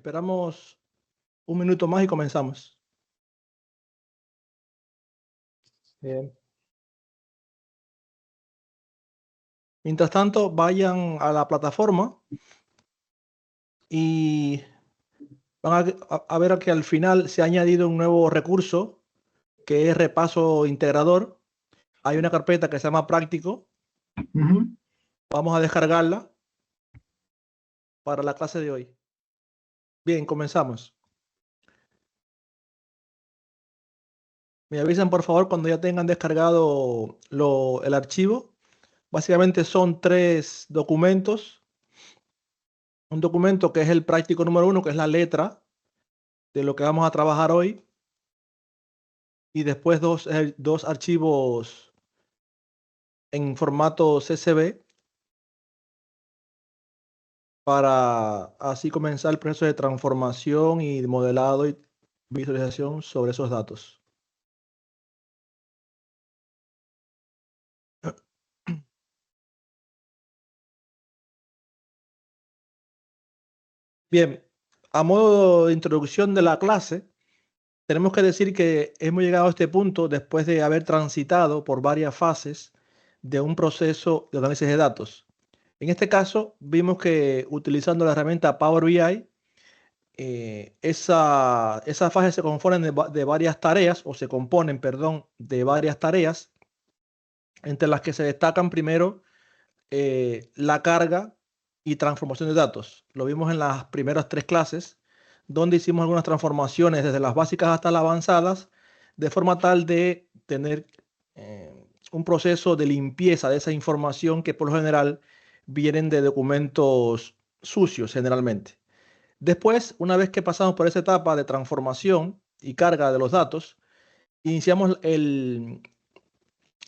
Esperamos un minuto más y comenzamos. Bien. Mientras tanto, vayan a la plataforma y van a ver que al final se ha añadido un nuevo recurso que es repaso integrador. Hay una carpeta que se llama práctico. Vamos a descargarla para la clase de hoy. Bien, comenzamos. Me avisan por favor cuando ya tengan descargado el archivo. Básicamente son 3 documentos. Un documento que es el práctico número 1, que es la letra de lo que vamos a trabajar hoy. Y después dos archivos en formato CSV para así comenzar el proceso de transformación y modelado y visualización sobre esos datos. Bien, a modo de introducción de la clase, tenemos que decir que hemos llegado a este punto después de haber transitado por varias fases de un proceso de análisis de datos. En este caso, vimos que utilizando la herramienta Power BI, esas fases se componen de varias tareas, o se componen, perdón, de varias tareas, entre las que se destacan primero la carga y transformación de datos. Lo vimos en las primeras 3 clases, donde hicimos algunas transformaciones desde las básicas hasta las avanzadas, de forma tal de tener un proceso de limpieza de esa información que por lo general vienen de documentos sucios generalmente. Después, una vez que pasamos por esa etapa de transformación y carga de los datos, iniciamos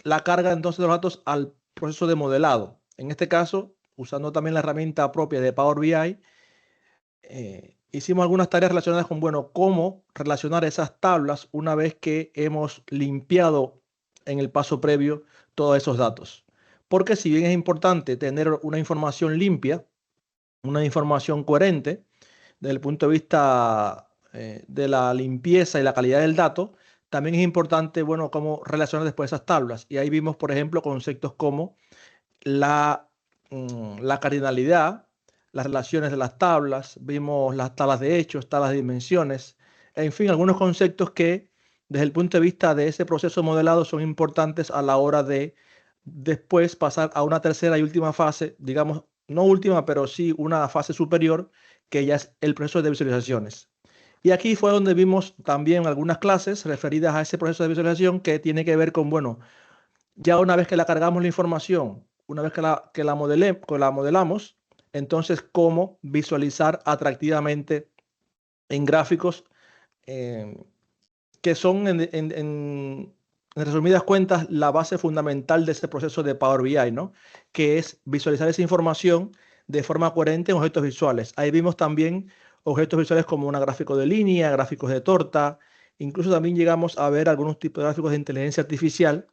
la carga entonces de los datos al proceso de modelado. En este caso, usando también la herramienta propia de Power BI, hicimos algunas tareas relacionadas con, bueno, cómo relacionar esas tablas una vez que hemos limpiado en el paso previo todos esos datos. Porque si bien es importante tener una información limpia, una información coherente, desde el punto de vista de la limpieza y la calidad del dato, también es importante, bueno, cómo relacionar después esas tablas. Y ahí vimos, por ejemplo, conceptos como la, la cardinalidad, las relaciones de las tablas, vimos las tablas de hechos, tablas de dimensiones, en fin, algunos conceptos que desde el punto de vista de ese proceso modelado son importantes a la hora de después pasar a una tercera y última fase, digamos, no última, pero sí una fase superior, que ya es el proceso de visualizaciones. Y aquí fue donde vimos también algunas clases referidas a ese proceso de visualización que tiene que ver con, bueno, ya una vez que la cargamos la información, una vez que la modelamos, entonces cómo visualizar atractivamente en gráficos que son en resumidas cuentas la base fundamental de este proceso de Power BI, ¿no? Que es visualizar esa información de forma coherente en objetos visuales. Ahí vimos también objetos visuales como un gráfico de línea, gráficos de torta, incluso también llegamos a ver algunos tipos de gráficos de inteligencia artificial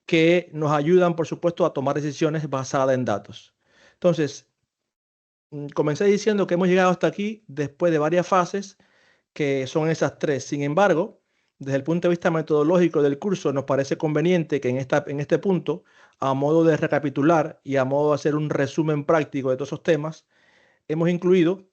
que nos ayudan, por supuesto, a tomar decisiones basadas en datos. Entonces, comencé diciendo que hemos llegado hasta aquí después de varias fases, que son esas 3. Sin embargo, desde el punto de vista metodológico del curso, nos parece conveniente que en este punto, a modo de recapitular y a modo de hacer un resumen práctico de todos esos temas, hemos incluido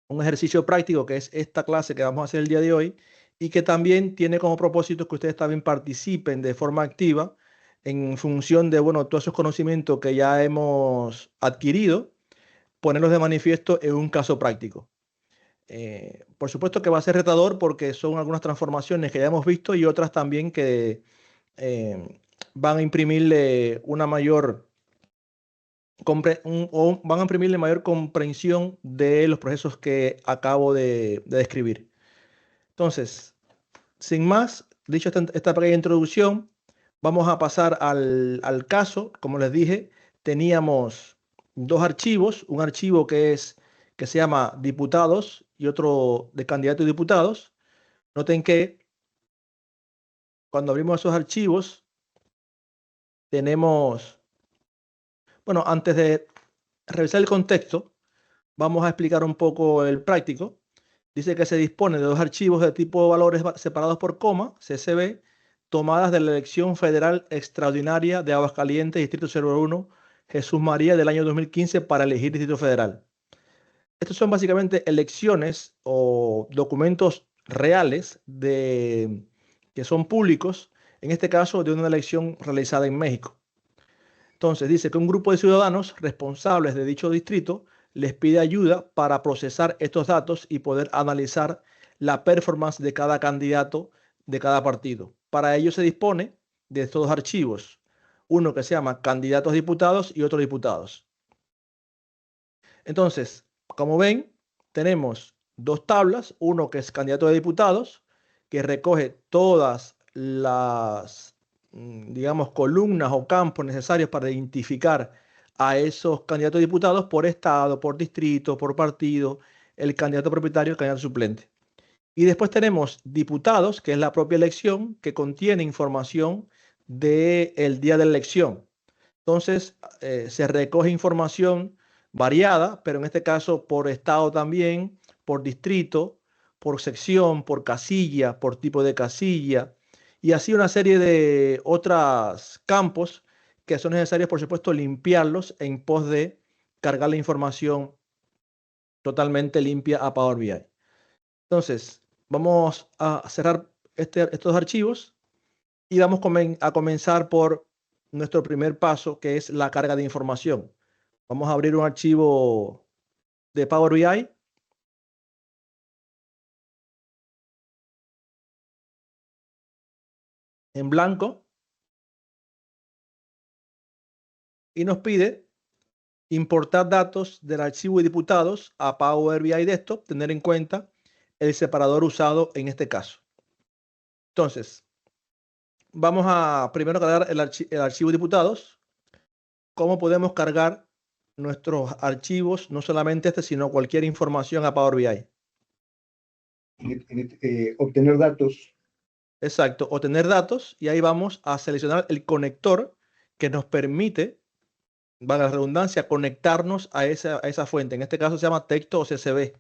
un ejercicio práctico que es esta clase que vamos a hacer el día de hoy y que también tiene como propósito que ustedes también participen de forma activa en función de, bueno, todos esos conocimientos que ya hemos adquirido, ponerlos de manifiesto en un caso práctico. Por supuesto que va a ser retador porque son algunas transformaciones que ya hemos visto y otras también que van a imprimirle una mayor o van a imprimirle mayor comprensión de los procesos que acabo de describir. Entonces, sin más, dicho esta pequeña introducción, vamos a pasar al caso. Como les dije, teníamos 2 archivos, un archivo que se llama diputados y otro de candidatos y diputados. Noten que cuando abrimos esos archivos tenemos, bueno, antes de revisar el contexto, vamos a explicar un poco el práctico. dice que se dispone de dos archivos de tipo valores separados por coma, CSV, tomadas de la elección federal extraordinaria de Aguascalientes, Distrito 01, Jesús María del año 2015 para elegir Distrito Federal. Estos son básicamente elecciones o documentos reales que son públicos, en este caso de una elección realizada en México. Entonces dice que un grupo de ciudadanos responsables de dicho distrito les pide ayuda para procesar estos datos y poder analizar la performance de cada candidato de cada partido. Para ello se dispone de estos dos archivos, uno que se llama candidatos diputados y otro diputados. Entonces, como ven, tenemos dos tablas, uno que es candidato de diputados, que recoge todas las, digamos, columnas o campos necesarios para identificar a esos candidatos a diputados por estado, por distrito, por partido, el candidato propietario, el candidato suplente. Y después tenemos diputados, que es la propia elección, que contiene información del día de la elección. Entonces, se recoge información variada, pero en este caso por estado también, por distrito, por sección, por casilla, por tipo de casilla, y así una serie de otros campos que son necesarios, por supuesto, limpiarlos en pos de cargar la información totalmente limpia a Power BI. Entonces, vamos a cerrar estos archivos y vamos a comenzar por nuestro primer paso, que es la carga de información. Vamos a abrir un archivo de Power BI. En blanco. Y nos pide importar datos del archivo de diputados a Power BI Desktop, tener en cuenta el separador usado en este caso. Entonces, vamos a primero cargar el archivo de diputados. ¿Cómo podemos cargar nuestros archivos, no solamente este, sino cualquier información a Power BI? Obtener datos. Exacto, obtener datos, y ahí vamos a seleccionar el conector que nos permite, valga la redundancia, conectarnos a esa fuente. En este caso se llama texto o CSV.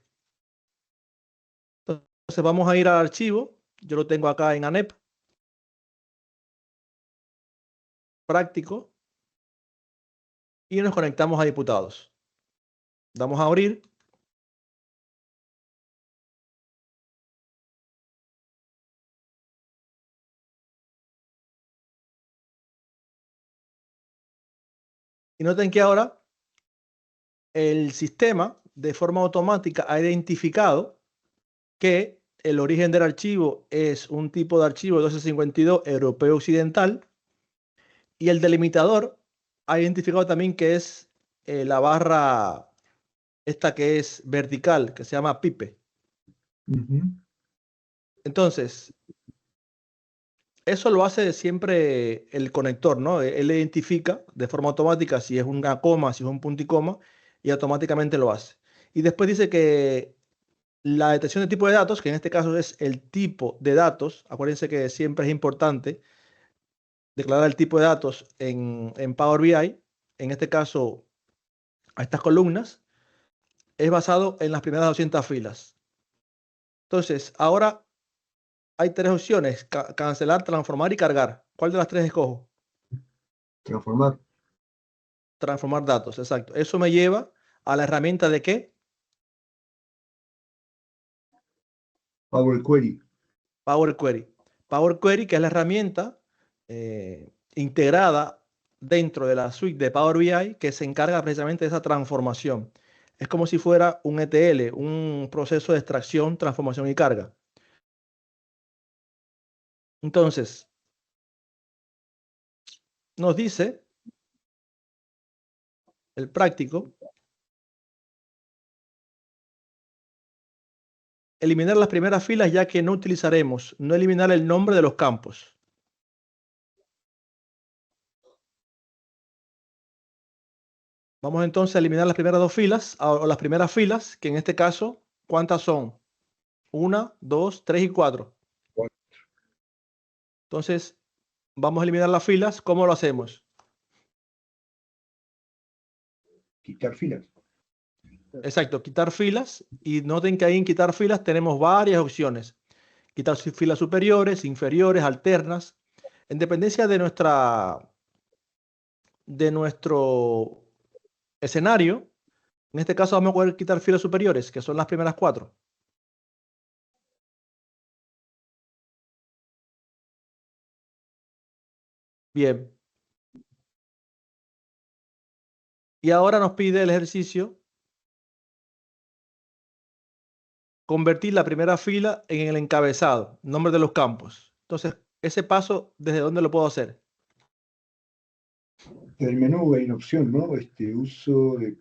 Entonces vamos a ir al archivo. Yo lo tengo acá en ANEP. Práctico. Y nos conectamos a diputados. Damos a abrir. Y noten que ahora el sistema de forma automática ha identificado que el origen del archivo es un tipo de archivo 1252 europeo occidental, y el delimitador ha identificado también que es la barra esta que es vertical, que se llama pipe. Entonces, eso lo hace siempre el conector, ¿no? Él identifica de forma automática si es una coma, si es un punto y coma, y automáticamente lo hace. Y después dice que la detección de tipo de datos, que en este caso es el tipo de datos, acuérdense que siempre es importante declarar el tipo de datos en Power BI, en este caso a estas columnas, es basado en las primeras 200 filas. Entonces, ahora hay tres opciones: cancelar, transformar y cargar. ¿Cuál de las tres escojo? Transformar. Transformar datos, exacto. Eso me lleva a la herramienta de ¿qué? Power Query. Power Query. Power Query, que es la herramienta integrada dentro de la suite de Power BI que se encarga precisamente de esa transformación. Es como si fuera un ETL, un proceso de extracción, transformación y carga. Entonces, nos dice el práctico: eliminar las primeras filas, ya que no utilizaremos, no eliminar el nombre de los campos. Vamos entonces a eliminar las primeras dos filas, o las primeras filas, que en este caso, ¿cuántas son? 1, 2, 3 y 4. Entonces, vamos a eliminar las filas. ¿Cómo lo hacemos? Quitar filas. Exacto, quitar filas. Y noten que ahí en quitar filas tenemos varias opciones. Quitar filas superiores, inferiores, alternas. En dependencia de nuestro escenario, en este caso vamos a poder quitar filas superiores, que son las primeras 4. Bien. Y ahora nos pide el ejercicio convertir la primera fila en el encabezado, nombre de los campos. Entonces, ese paso, ¿desde dónde lo puedo hacer? Del menú hay una opción, ¿no? Uso de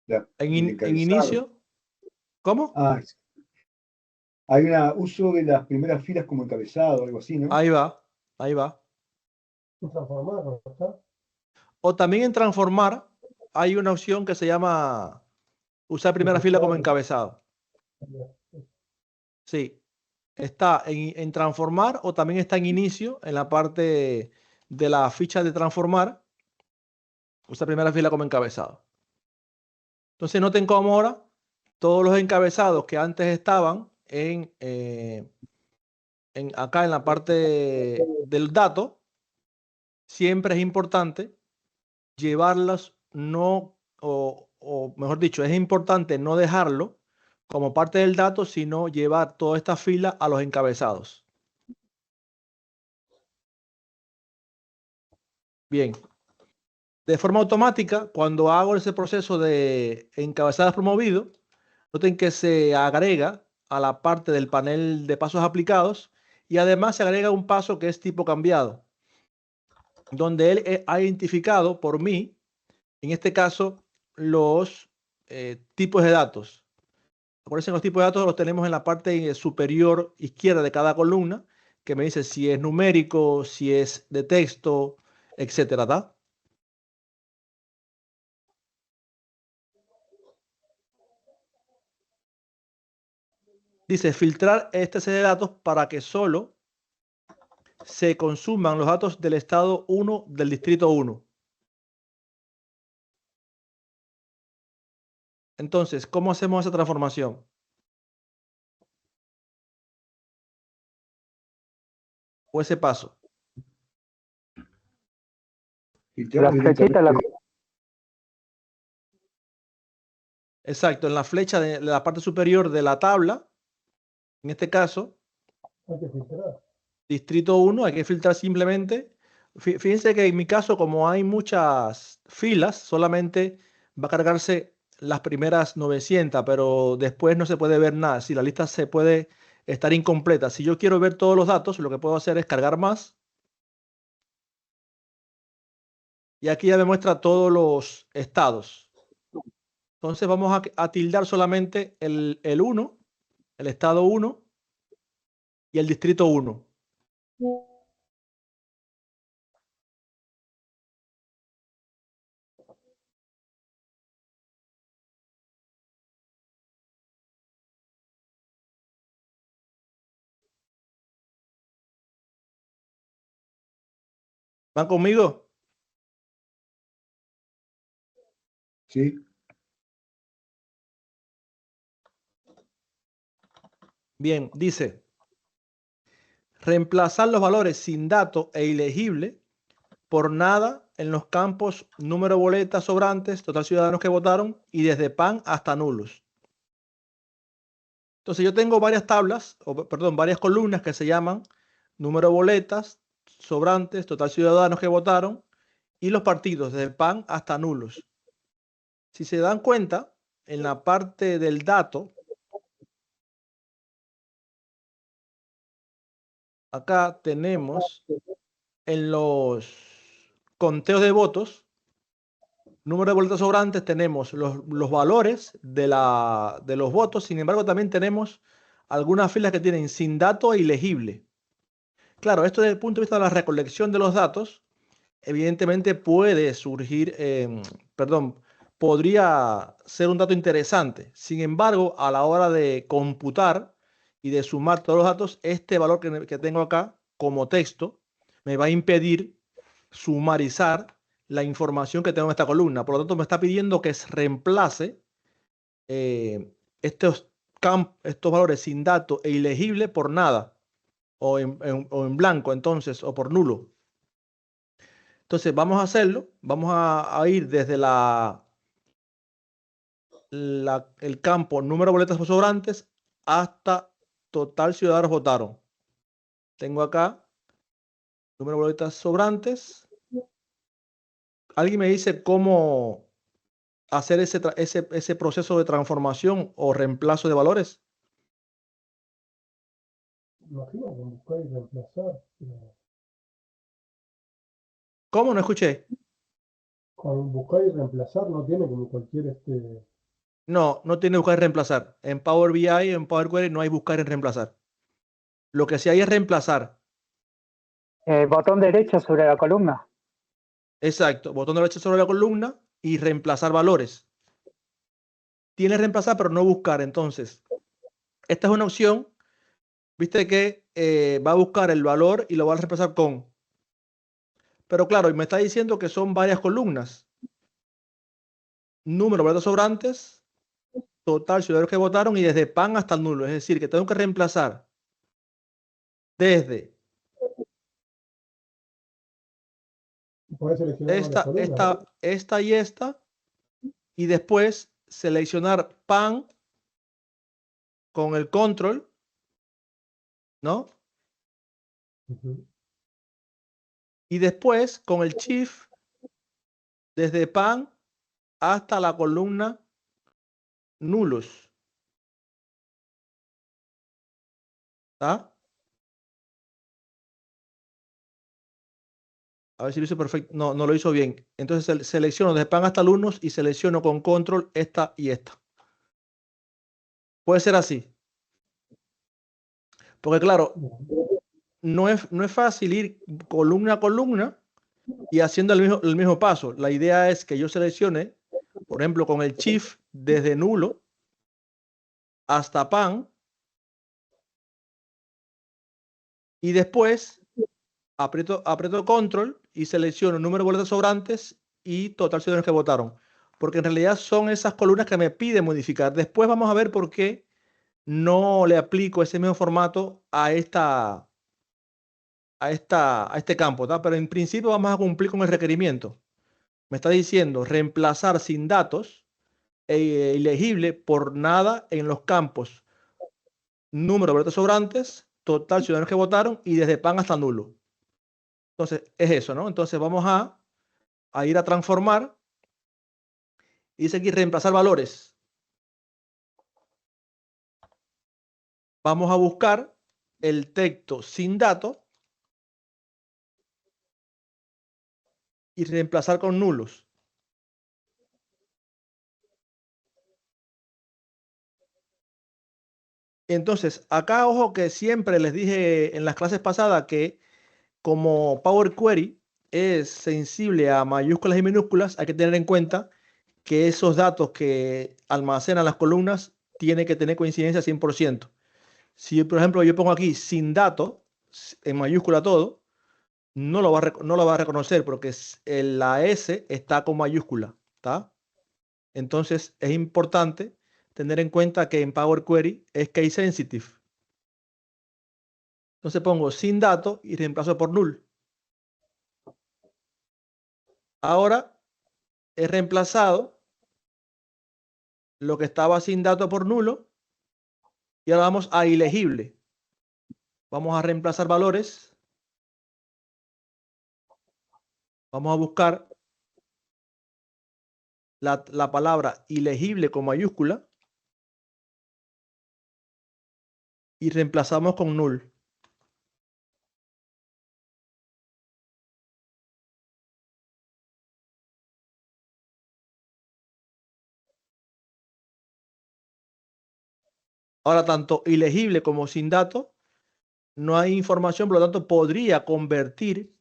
del En encabezado. inicio, ¿cómo? Ah, hay un uso de las primeras filas como encabezado, algo así, ¿no? Ahí va, ahí va. Transformar, ¿no está? O también en transformar hay una opción que se llama usar primera fila como encabezado. Sí, está en transformar o también está en inicio, en la parte de la ficha de transformar, usar primera fila como encabezado. Entonces noten cómo ahora todos los encabezados que antes estaban acá en la parte del dato, siempre es importante llevarlas, no, o mejor dicho, es importante no dejarlo como parte del dato, sino llevar toda esta fila a los encabezados. Bien. De forma automática, cuando hago ese proceso de encabezados promovido, noten que se agrega a la parte del panel de pasos aplicados y además se agrega un paso que es tipo cambiado, donde él ha identificado por mí, en este caso, los tipos de datos. Acuérdense, los tipos de datos los tenemos en la parte superior izquierda de cada columna, que me dice si es numérico, si es de texto, etcétera, ¿tá? Dice filtrar este set de datos para que solo se consuman los datos del estado 1 del distrito 1. Entonces, ¿cómo hacemos esa transformación? O ese paso. Filtrar La flechita, Exacto, en la flecha de la parte superior de la tabla, en este caso, hay que filtrar. distrito 1, hay que filtrar simplemente. Fíjense que en mi caso, como hay muchas filas, solamente va a cargarse las primeras 900, pero después no se puede ver nada. Si la lista se puede estar incompleta. Si yo quiero ver todos los datos, lo que puedo hacer es cargar más. Y aquí ya me muestra todos los estados. Entonces vamos a tildar solamente el 1, el estado 1 y el distrito 1. ¿Van conmigo? Sí. Bien, dice, reemplazar los valores sin dato e ilegible por nada en los campos número boletas sobrantes, total ciudadanos que votaron y desde PAN hasta nulos. Entonces yo tengo varias tablas, perdón, varias columnas que se llaman número boletas sobrantes, total ciudadanos que votaron y los partidos desde PAN hasta nulos. Si se dan cuenta, en la parte del dato, acá tenemos en los conteos de votos, número de boletas sobrantes, tenemos los valores de los votos. Sin embargo, también tenemos algunas filas que tienen sin dato e ilegible. Claro, esto desde el punto de vista de la recolección de los datos, evidentemente puede surgir, podría ser un dato interesante. Sin embargo, a la hora de computar y de sumar todos los datos, este valor que tengo acá como texto me va a impedir sumarizar la información que tengo en esta columna. Por lo tanto, me está pidiendo que reemplace estos valores sin dato e ilegible por nada, o en blanco entonces, o por nulo. Entonces vamos a hacerlo, vamos a ir desde el campo número de boletas sobrantes hasta total ciudadanos votaron. Tengo acá número de boletas sobrantes. ¿Alguien me dice cómo hacer ese proceso de transformación o reemplazo de valores? Imagino que buscar y reemplazar. ¿Cómo? No escuché. Con buscar y reemplazar no tiene como cualquier No, no tiene buscar y reemplazar. En Power BI o en Power Query no hay buscar y reemplazar. Lo que sí hay es reemplazar. Botón derecho sobre la columna. Exacto. Botón derecho sobre la columna y reemplazar valores. Tiene reemplazar, pero no buscar. Entonces, esta es una opción. Viste que va a buscar el valor y lo va a reemplazar con. Pero claro, y me está diciendo que son varias columnas. Número de boletos sobrantes, total ciudadanos que votaron y desde pan hasta el nulo. Es decir, que tengo que reemplazar desde Podés seleccionar varias columnas, ¿no? esta y después seleccionar pan con el control, ¿no? Ujú. Y después con el shift desde pan hasta la columna nulos. ¿Está? A ver si lo hizo perfecto. No, no lo hizo bien. Entonces selecciono desde pan hasta alumnos y selecciono con control esta y esta. Puede ser así. Porque claro, no es fácil ir columna a columna y haciendo el mismo paso. La idea es que yo seleccione, por ejemplo, con el shift desde nulo hasta pan y después aprieto control y selecciono número de boletas sobrantes y total ciudadanos que votaron. Porque en realidad son esas columnas que me pide modificar. Después vamos a ver por qué no le aplico ese mismo formato a este campo, ¿tá? Pero en principio vamos a cumplir con el requerimiento. Me está diciendo reemplazar sin datos e ilegible por nada en los campos número de boletos sobrantes, total ciudadanos que votaron y desde pan hasta nulo. Entonces es eso, ¿no? Entonces vamos a ir a transformar y dice aquí reemplazar valores. Vamos a buscar el texto sin datos y reemplazar con nulos. Entonces, acá ojo que siempre les dije en las clases pasadas que como Power Query es sensible a mayúsculas y minúsculas, hay que tener en cuenta que esos datos que almacenan las columnas tienen que tener coincidencia 100%. Si, por ejemplo, yo pongo aquí sin datos, en mayúscula todo, no lo va a reconocer porque la S está con mayúscula, ¿está? Entonces es importante tener en cuenta que en Power Query es case sensitive. Entonces pongo sin datos y reemplazo por null. Ahora he reemplazado lo que estaba sin datos por nulo y ahora vamos a ilegible. Vamos a reemplazar valores. Vamos a buscar la palabra ilegible con mayúscula y reemplazamos con null. Ahora, tanto ilegible como sin datos, no hay información, por lo tanto, podría convertir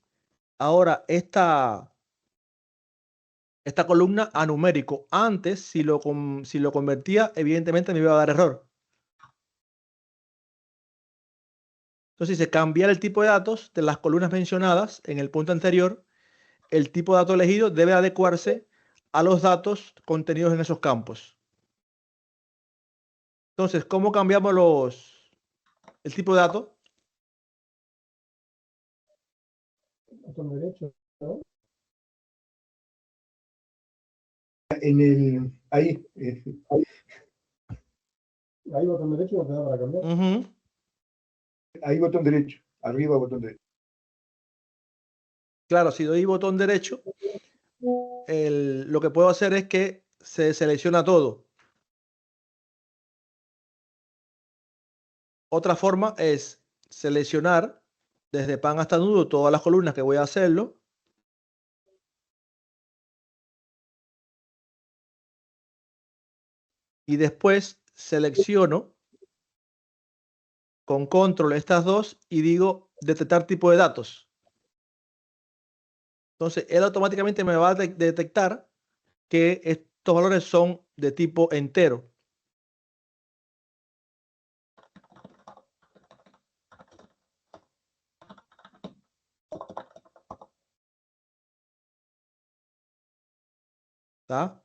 ahora esta columna a numérico. Antes, si lo convertía, evidentemente me iba a dar error. Entonces, si se cambiara el tipo de datos de las columnas mencionadas en el punto anterior, el tipo de dato elegido debe adecuarse a los datos contenidos en esos campos. Entonces, ¿cómo cambiamos el tipo de dato? Botón derecho, ¿no? Ahí, Ahí botón derecho no te da para cambiar. ahí botón derecho, arriba botón derecho. Claro, si doy botón derecho, lo que puedo hacer es que se selecciona todo. Otra forma es seleccionar desde pan hasta nudo todas las columnas que voy a hacerlo. Y después selecciono con control estas dos y digo detectar tipo de datos. Entonces, él automáticamente me va a detectar que estos valores son de tipo entero. ¿Está?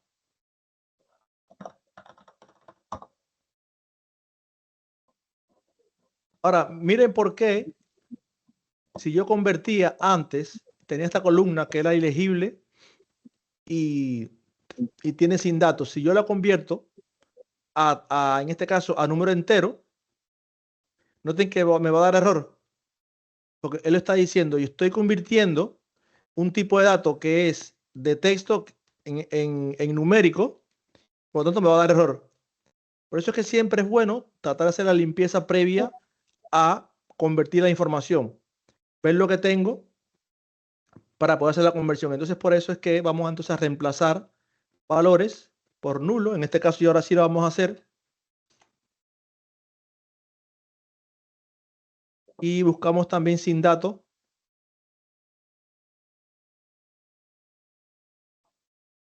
Ahora, miren por qué, si yo convertía antes, tenía esta columna que era ilegible y tiene sin datos. Si yo la convierto en este caso, a número entero, noten que me va a dar error. Porque él lo está diciendo, y estoy convirtiendo un tipo de dato que es de texto en numérico, por lo tanto me va a dar error. Por eso es que siempre es bueno tratar de hacer la limpieza previa a convertir la información. Ver lo que tengo para poder hacer la conversión. Entonces, por eso es que vamos entonces a reemplazar valores por nulo. En este caso, y ahora sí lo vamos a hacer. Y buscamos también sin datos.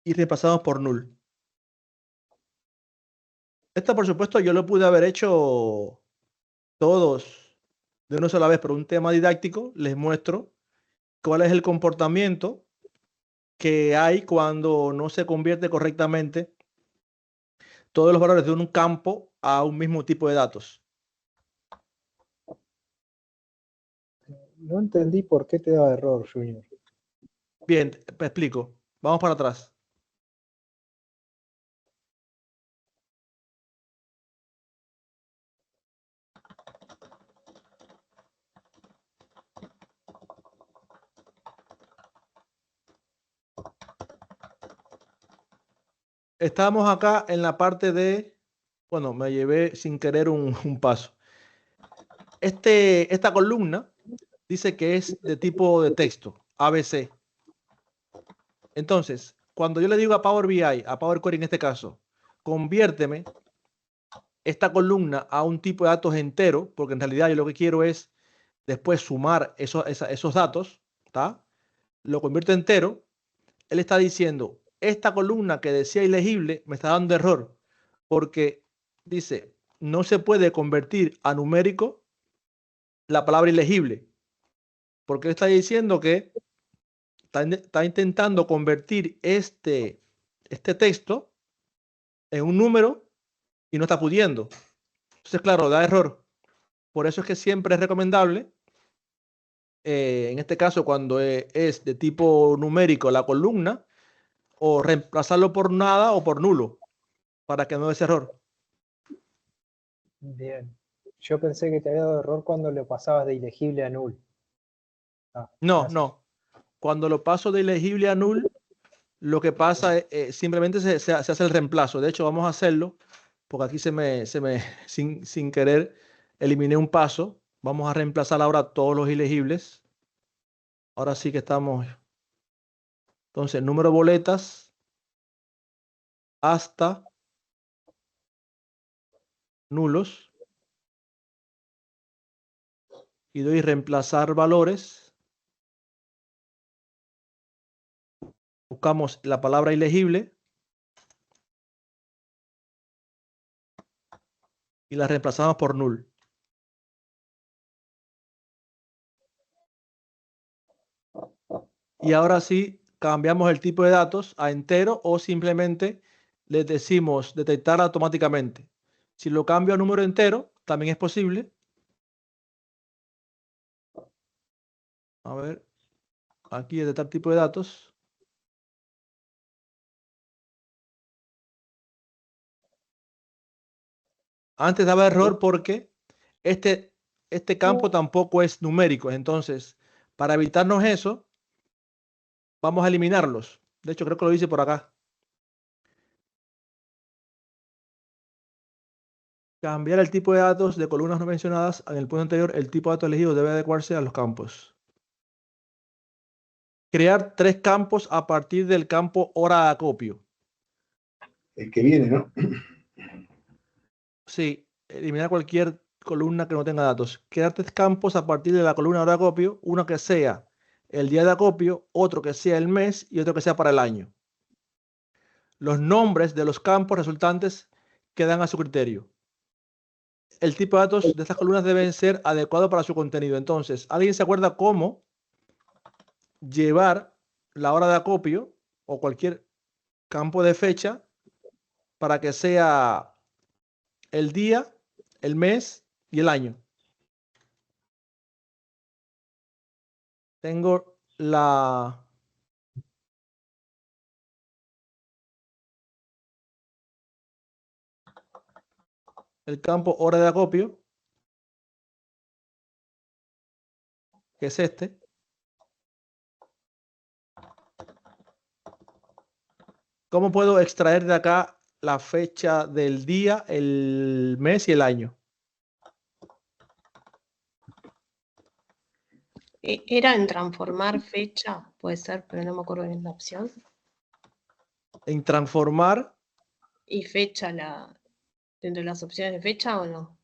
Y reemplazamos por null. Esta, por supuesto, yo lo pude haber hecho todos de una sola vez, pero un tema didáctico les muestro cuál es el comportamiento que hay cuando no se convierte correctamente todos los valores de un campo a un mismo tipo de datos. No entendí por qué te da error, Junior. Bien, te explico. Vamos para atrás. Estamos acá en la parte de, bueno, me llevé sin querer un paso. Esta columna dice que es de tipo de texto, ABC. Entonces, cuando yo le digo a Power BI, a Power Query en este caso, conviérteme esta columna a un tipo de datos entero, porque en realidad yo lo que quiero es después sumar esos datos, ¿está? Lo convierto entero. Él está diciendo, esta columna que decía ilegible me está dando error, porque dice, no se puede convertir a numérico la palabra ilegible, porque él está diciendo que está intentando convertir este texto en un número y no está pudiendo. Entonces, claro, da error. Por eso es que siempre es recomendable, en este caso, cuando es de tipo numérico la columna, o reemplazarlo por nada o por nulo, para que no dé ese error. Bien. Yo pensé que te había dado error cuando lo pasabas de ilegible a null. No, Gracias. no. Cuando lo paso de ilegible a null, lo que pasa es simplemente se hace el reemplazo. De hecho, vamos a hacerlo, porque aquí sin querer, eliminé un paso. Vamos a reemplazar ahora todos los ilegibles. Ahora sí que estamos. Entonces, número de boletas hasta nulos. Y doy reemplazar valores. Buscamos la palabra ilegible. Y la reemplazamos por null. Y ahora sí cambiamos el tipo de datos a entero o simplemente le decimos detectar automáticamente. Si lo cambio a número entero, también es posible. A ver, aquí de tal tipo de datos. Antes daba error porque este campo tampoco es numérico. Entonces, para evitarnos eso, vamos a eliminarlos. De hecho, creo que lo hice por acá. Cambiar el tipo de datos de columnas no mencionadas. En el punto anterior, el tipo de datos elegido debe adecuarse a los campos. Crear 3 campos a partir del campo hora de acopio. El que viene, ¿no? Sí, eliminar cualquier columna que no tenga datos. Crear 3 campos a partir de la columna hora de acopio. Uno que sea el día de acopio, otro que sea el mes y otro que sea para el año. Los nombres de los campos resultantes quedan a su criterio. El tipo de datos de estas columnas deben ser adecuados para su contenido. Entonces, ¿alguien se acuerda cómo llevar la hora de acopio o cualquier campo de fecha para que sea el día, el mes y el año? Tengo el campo hora de acopio, que es este. ¿Cómo puedo extraer de acá la fecha del día, el mes y el año? Era en transformar fecha, puede ser, pero no me acuerdo bien la opción. En transformar, ¿Y fecha dentro de las opciones de fecha o no?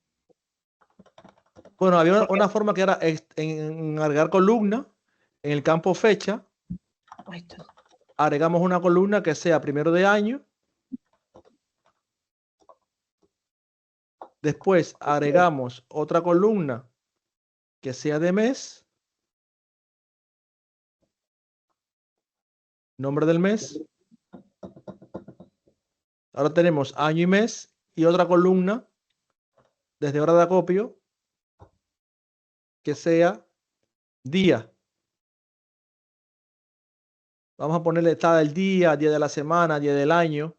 bueno, había una forma que era en agregar columna en el campo fecha. Ahí está. Agregamos una columna que sea primero de año. Después agregamos otra columna que sea de mes. Nombre del mes. Ahora tenemos año y mes y otra columna desde hora de acopio que sea día. Vamos a ponerle está del día, día de la semana, día del año.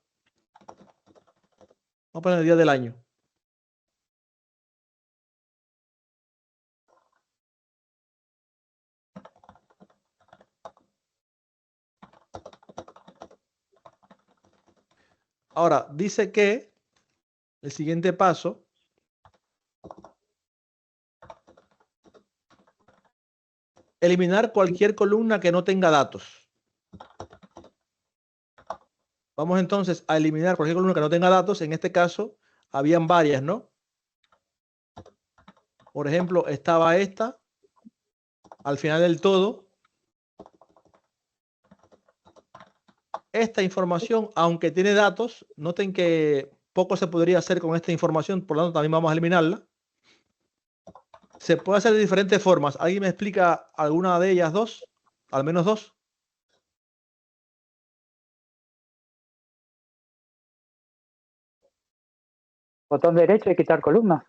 Vamos a poner el día del año. Ahora, dice que el siguiente paso eliminar cualquier columna que no tenga datos. Vamos entonces a eliminar cualquier columna que no tenga datos. En este caso, habían varias, ¿no? Por ejemplo, estaba esta al final del todo. Esta información, aunque tiene datos, noten que poco se podría hacer con esta información, por lo tanto también vamos a eliminarla. Se puede hacer de diferentes formas. ¿Alguien me explica alguna de ellas dos? Al menos dos. Botón derecho y quitar columnas.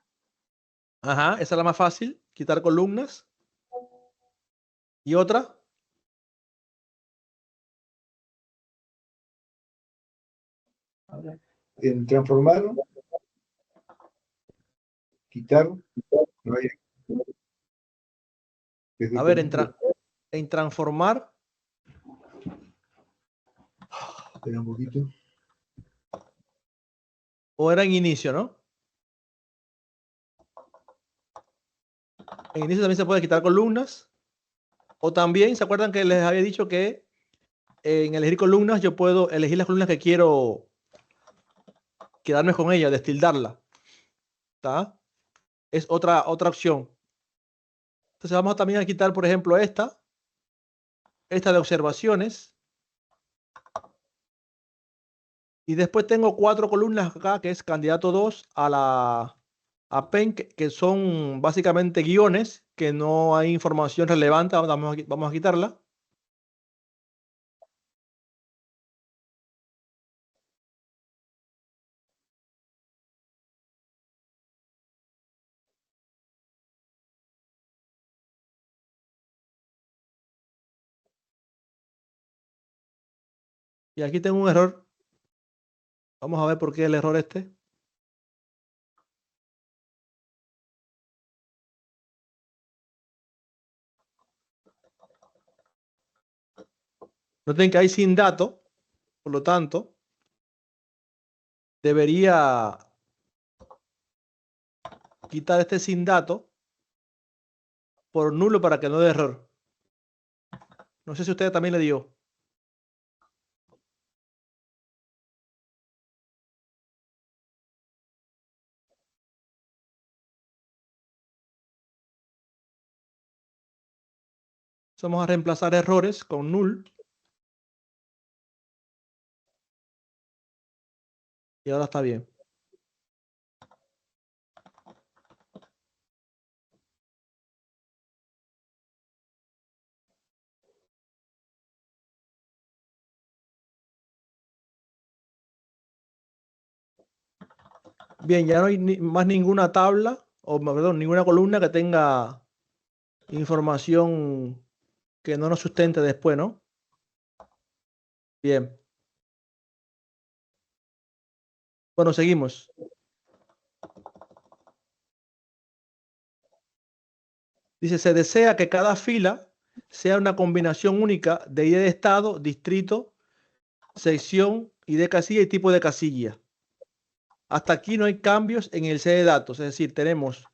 Ajá, esa es la más fácil. Quitar columnas. ¿Y otra? En transformar, quitar, no hay. A ver, en transformar. Espera un poquito. O era en inicio, ¿no? En inicio también se puede quitar columnas. O también, ¿se acuerdan que les había dicho que en elegir columnas yo puedo elegir las columnas que quiero quedarme con ella, destildarla? ¿Está? Es otra opción. Entonces vamos también a quitar, por ejemplo, esta de observaciones. Y después tengo 4 columnas acá, que es candidato 2 a PEN, que son básicamente guiones, que no hay información relevante. Vamos a quitarla. Y aquí tengo un error. Vamos a ver por qué el error este. Noten que hay sin dato, por lo tanto, debería quitar este sin dato por nulo para que no dé error. No sé si usted también le dio. Vamos a reemplazar errores con null. Y ahora está bien. Bien, ya no hay más ninguna tabla, o perdón, ninguna columna que tenga información que no nos sustente después, ¿no? Bien. Bueno, seguimos. Dice, se desea que cada fila sea una combinación única de ID de estado, distrito, sección, ID de casilla y tipo de casilla. Hasta aquí no hay cambios en el set de datos, es decir, tenemos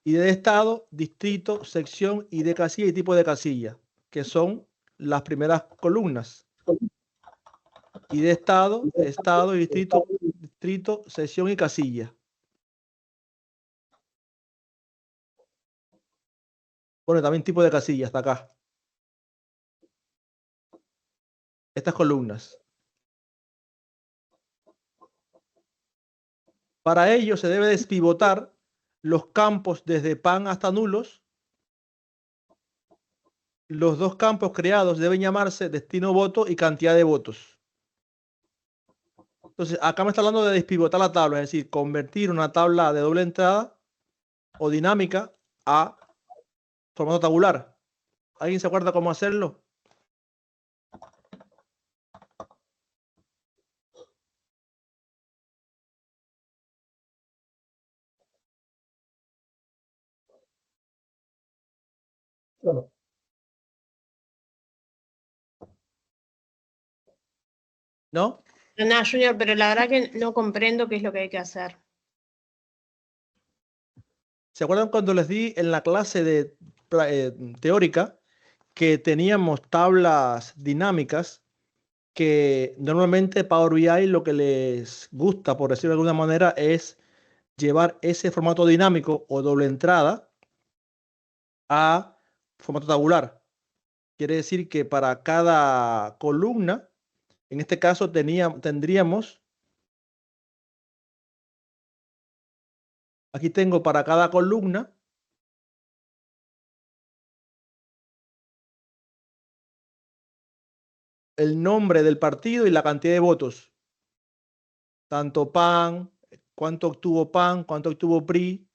ID de estado, distrito, sección, ID de casilla y tipo de casilla, que son las primeras columnas. ID de estado, estado y distrito, distrito, sección y casilla. Bueno, también tipo de casilla hasta acá. Estas columnas. Para ello se debe despivotar los campos desde pan hasta nulos. Los dos campos creados deben llamarse destino voto y cantidad de votos. Entonces, acá me está hablando de despivotar la tabla, es decir, convertir una tabla de doble entrada o dinámica a formato tabular. ¿Alguien se acuerda cómo hacerlo? Claro. ¿No? No, Junior, pero la verdad que no comprendo qué es lo que hay que hacer. ¿Se acuerdan cuando les di en la clase de teórica que teníamos tablas dinámicas que normalmente Power BI lo que les gusta, por decirlo de alguna manera, es llevar ese formato dinámico o doble entrada a formato tabular? Quiere decir que para cada columna, en este caso tendríamos, aquí tengo para cada columna, el nombre del partido y la cantidad de votos. Tanto PAN, cuánto obtuvo PAN, cuánto obtuvo PRI,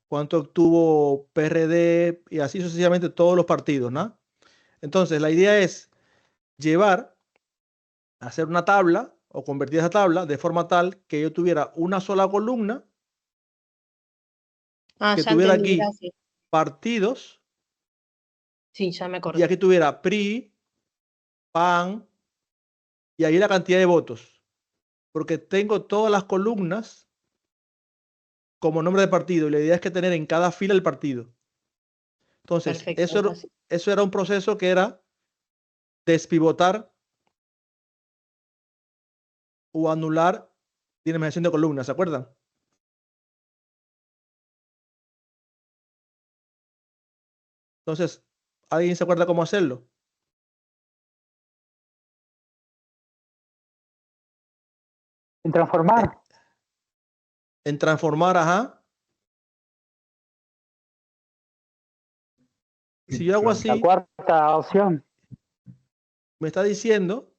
cuánto obtuvo PRD y así sucesivamente todos los partidos, ¿no? Entonces, la idea es hacer una tabla o convertir esa tabla de forma tal que yo tuviera una sola columna que Ya tuviera entendí, aquí gracias. partidos Sí, ya me y acordé. aquí tuviera PRI, PAN y ahí la cantidad de votos. Porque tengo todas las columnas como nombre de partido y la idea es que tener en cada fila el partido. Entonces, Perfecto. eso era un proceso que era despivotar o anular dinamización de columnas, ¿se acuerdan? Entonces, ¿alguien se acuerda cómo hacerlo? En transformar. En transformar, ajá. Si yo hago La así, cuarta opción. me está diciendo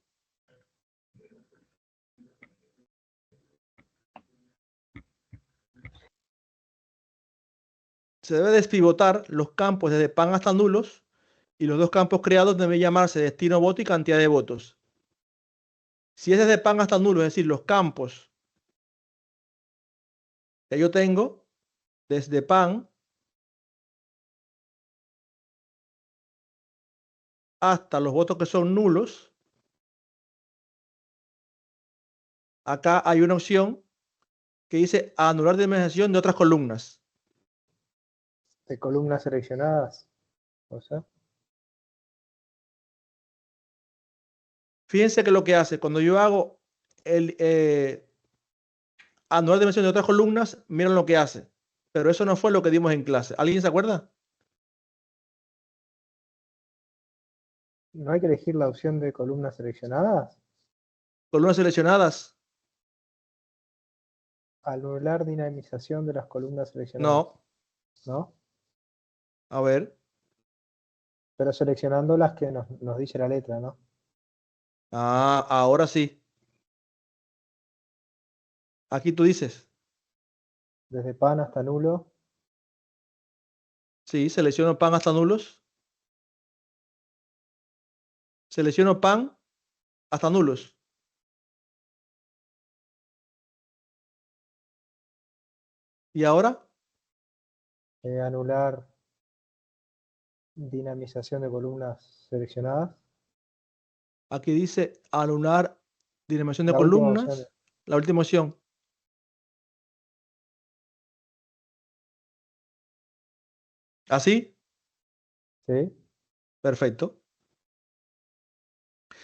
se debe despivotar los campos desde pan hasta nulos y los dos campos creados deben llamarse destino voto y cantidad de votos. Si es desde pan hasta nulo, es decir, los campos que yo tengo desde pan hasta los votos que son nulos, acá hay una opción que dice anular dimensión de otras columnas. De columnas seleccionadas. O sea, Fíjense que lo que hace cuando yo hago el anular dimensión de otras columnas, miren lo que hace. Pero eso no fue lo que dimos en clase. ¿Alguien se acuerda? ¿no hay que elegir la opción de columnas seleccionadas? Columnas seleccionadas. Anular dinamización de las columnas seleccionadas. No. ¿No? A ver. Pero seleccionando las que nos dice la letra, ¿no? Ah, ahora sí. Aquí tú dices. Desde pan hasta nulo. Sí, selecciono pan hasta nulos. Selecciono pan hasta nulos. ¿Y ahora? Anular dinamización de columnas seleccionadas. Aquí dice anular dinamización de La última opción. columnas. La última opción. ¿Así? ¿Sí? Perfecto.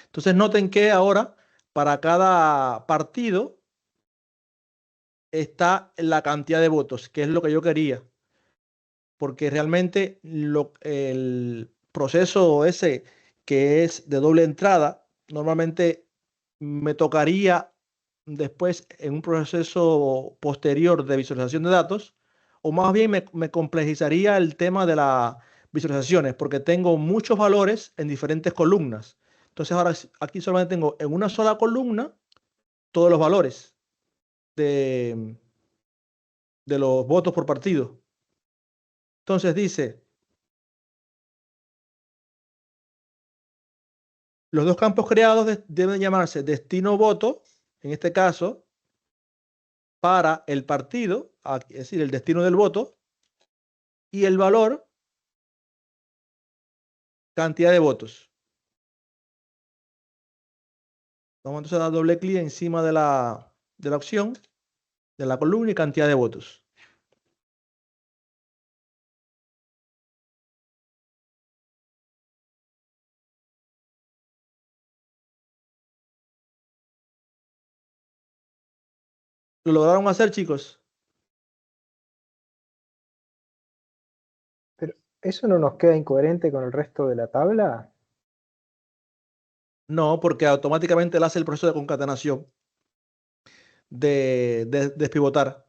Entonces noten que ahora para cada partido está la cantidad de votos, que es lo que yo quería. Porque realmente el proceso ese que es de doble entrada, normalmente me tocaría después en un proceso posterior de visualización de datos, o más bien me complejizaría el tema de las visualizaciones, porque tengo muchos valores en diferentes columnas. Entonces ahora aquí solamente tengo en una sola columna todos los valores de, de los votos por partido. Entonces dice, los dos campos creados deben llamarse destino voto, en este caso, para el partido, es decir, el destino del voto, y el valor, cantidad de votos. Vamos entonces a dar doble clic encima de la opción, de la columna y cantidad de votos. ¿Lo lograron hacer, chicos? Pero ¿eso no nos queda incoherente con el resto de la tabla? No, porque automáticamente él hace el proceso de concatenación de despivotar.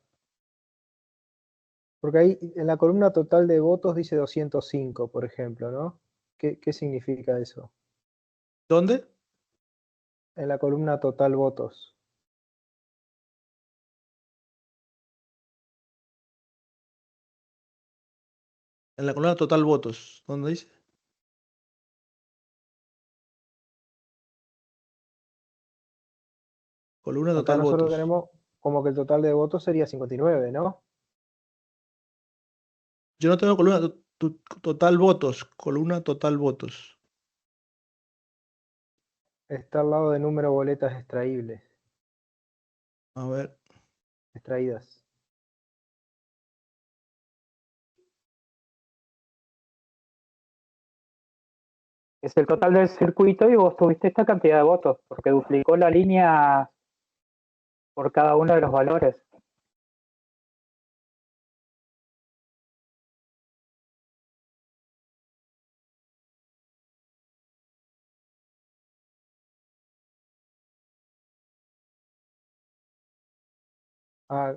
Porque ahí en la columna total de votos dice 205, por ejemplo, ¿no? ¿Qué significa eso? ¿Dónde? En la columna total votos. En la columna total votos. ¿Dónde dice? Columna Acá total nosotros votos. tenemos como que el total de votos sería 59, ¿no? Yo no tengo columna total votos. Columna total votos. Está al lado de número de boletas extraíbles, A ver. extraídas. Es el total del circuito y vos tuviste esta cantidad de votos, porque duplicó la línea por cada uno de los valores. Ah,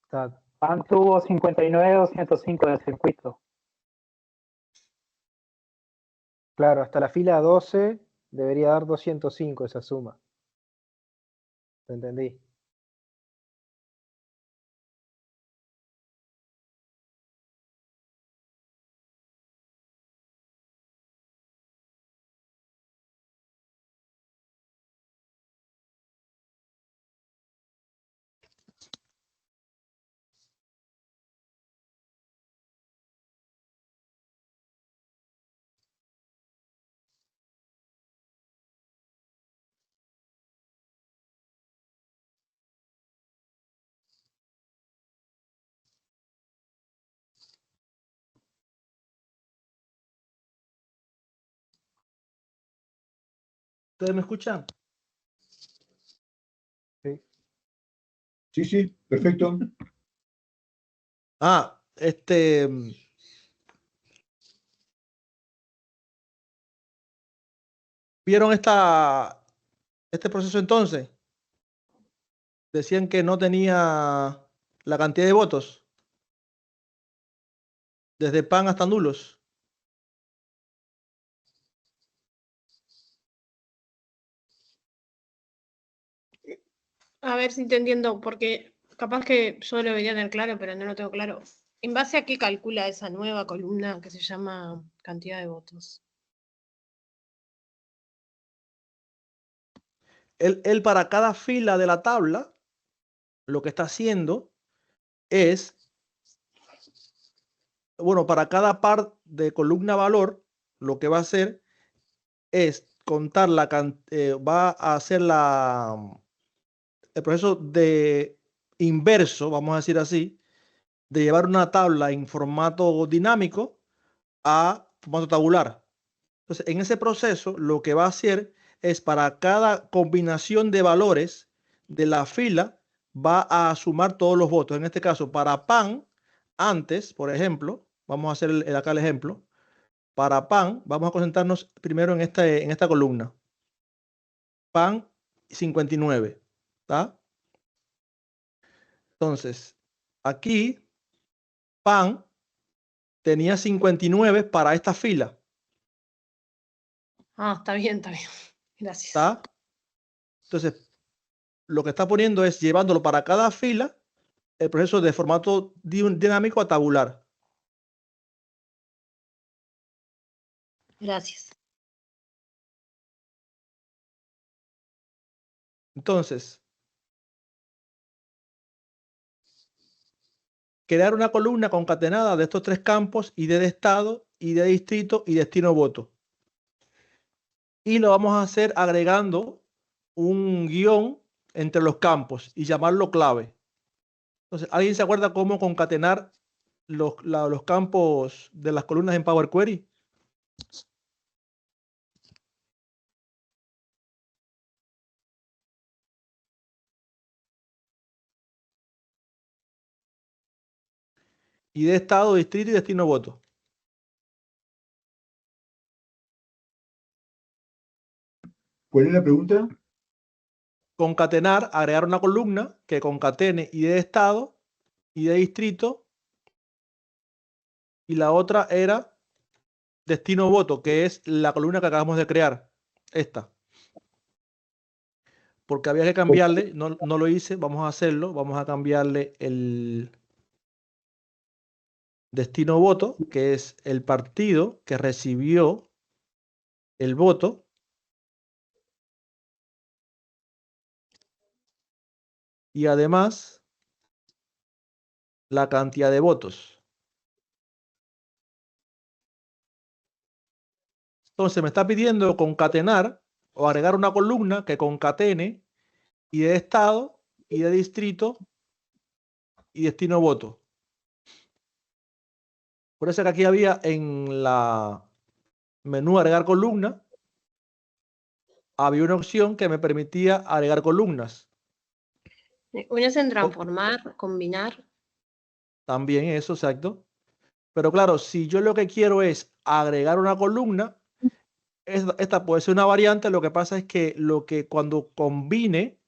está. PAN tuvo 59.205 del circuito. Claro, hasta la fila 12 debería dar 205 esa suma. ¿Te entendí? ¿Ustedes me escuchan? Sí, sí, perfecto. Ah, ¿vieron este proceso entonces? Decían que no tenía la cantidad de votos, desde pan hasta nulos. A ver si te entiendo, porque capaz que yo lo debería tener claro, pero no lo tengo claro. ¿En base a qué calcula esa nueva columna que se llama cantidad de votos? Él para cada fila de la tabla, lo que está haciendo es, bueno, para cada par de columna valor, lo que va a hacer es contar va a hacer el proceso de inverso, vamos a decir así, de llevar una tabla en formato dinámico a formato tabular. Entonces, en ese proceso, lo que va a hacer es para cada combinación de valores de la fila, va a sumar todos los votos. En este caso, para pan, antes, por ejemplo, vamos a hacer acá el ejemplo. Para pan, vamos a concentrarnos primero en esta columna. Pan 59. ¿Está? Entonces, aquí, pan tenía 59 para esta fila. Ah, está bien, Gracias. ¿Está? Entonces, lo que está poniendo es llevándolo para cada fila, el proceso de formato dinámico a tabular. Gracias. Entonces, crear una columna concatenada de estos tres campos: ID de estado, ID de distrito y destino voto. Y lo vamos a hacer agregando un guión entre los campos y llamarlo clave. Entonces, ¿alguien se acuerda cómo concatenar los campos de las columnas en Power Query? ID de estado, distrito y destino voto. ¿Cuál es la pregunta? Concatenar, agregar una columna que concatene ID de estado, ID de distrito, y la otra era destino voto, que es la columna que acabamos de crear, esta. Porque había que cambiarle, no lo hice, vamos a hacerlo, vamos a cambiarle el destino voto, que es el partido que recibió el voto, y además la cantidad de votos. Entonces me está pidiendo concatenar o agregar una columna que concatene ID de estado, ID de distrito y destino voto. Por eso que aquí había en la menú agregar columna, había una opción que me permitía agregar columnas. Una es en transformar, combinar. También eso, exacto. Pero claro, si yo lo que quiero es agregar una columna, esta puede ser una variante. Lo que pasa es que cuando combine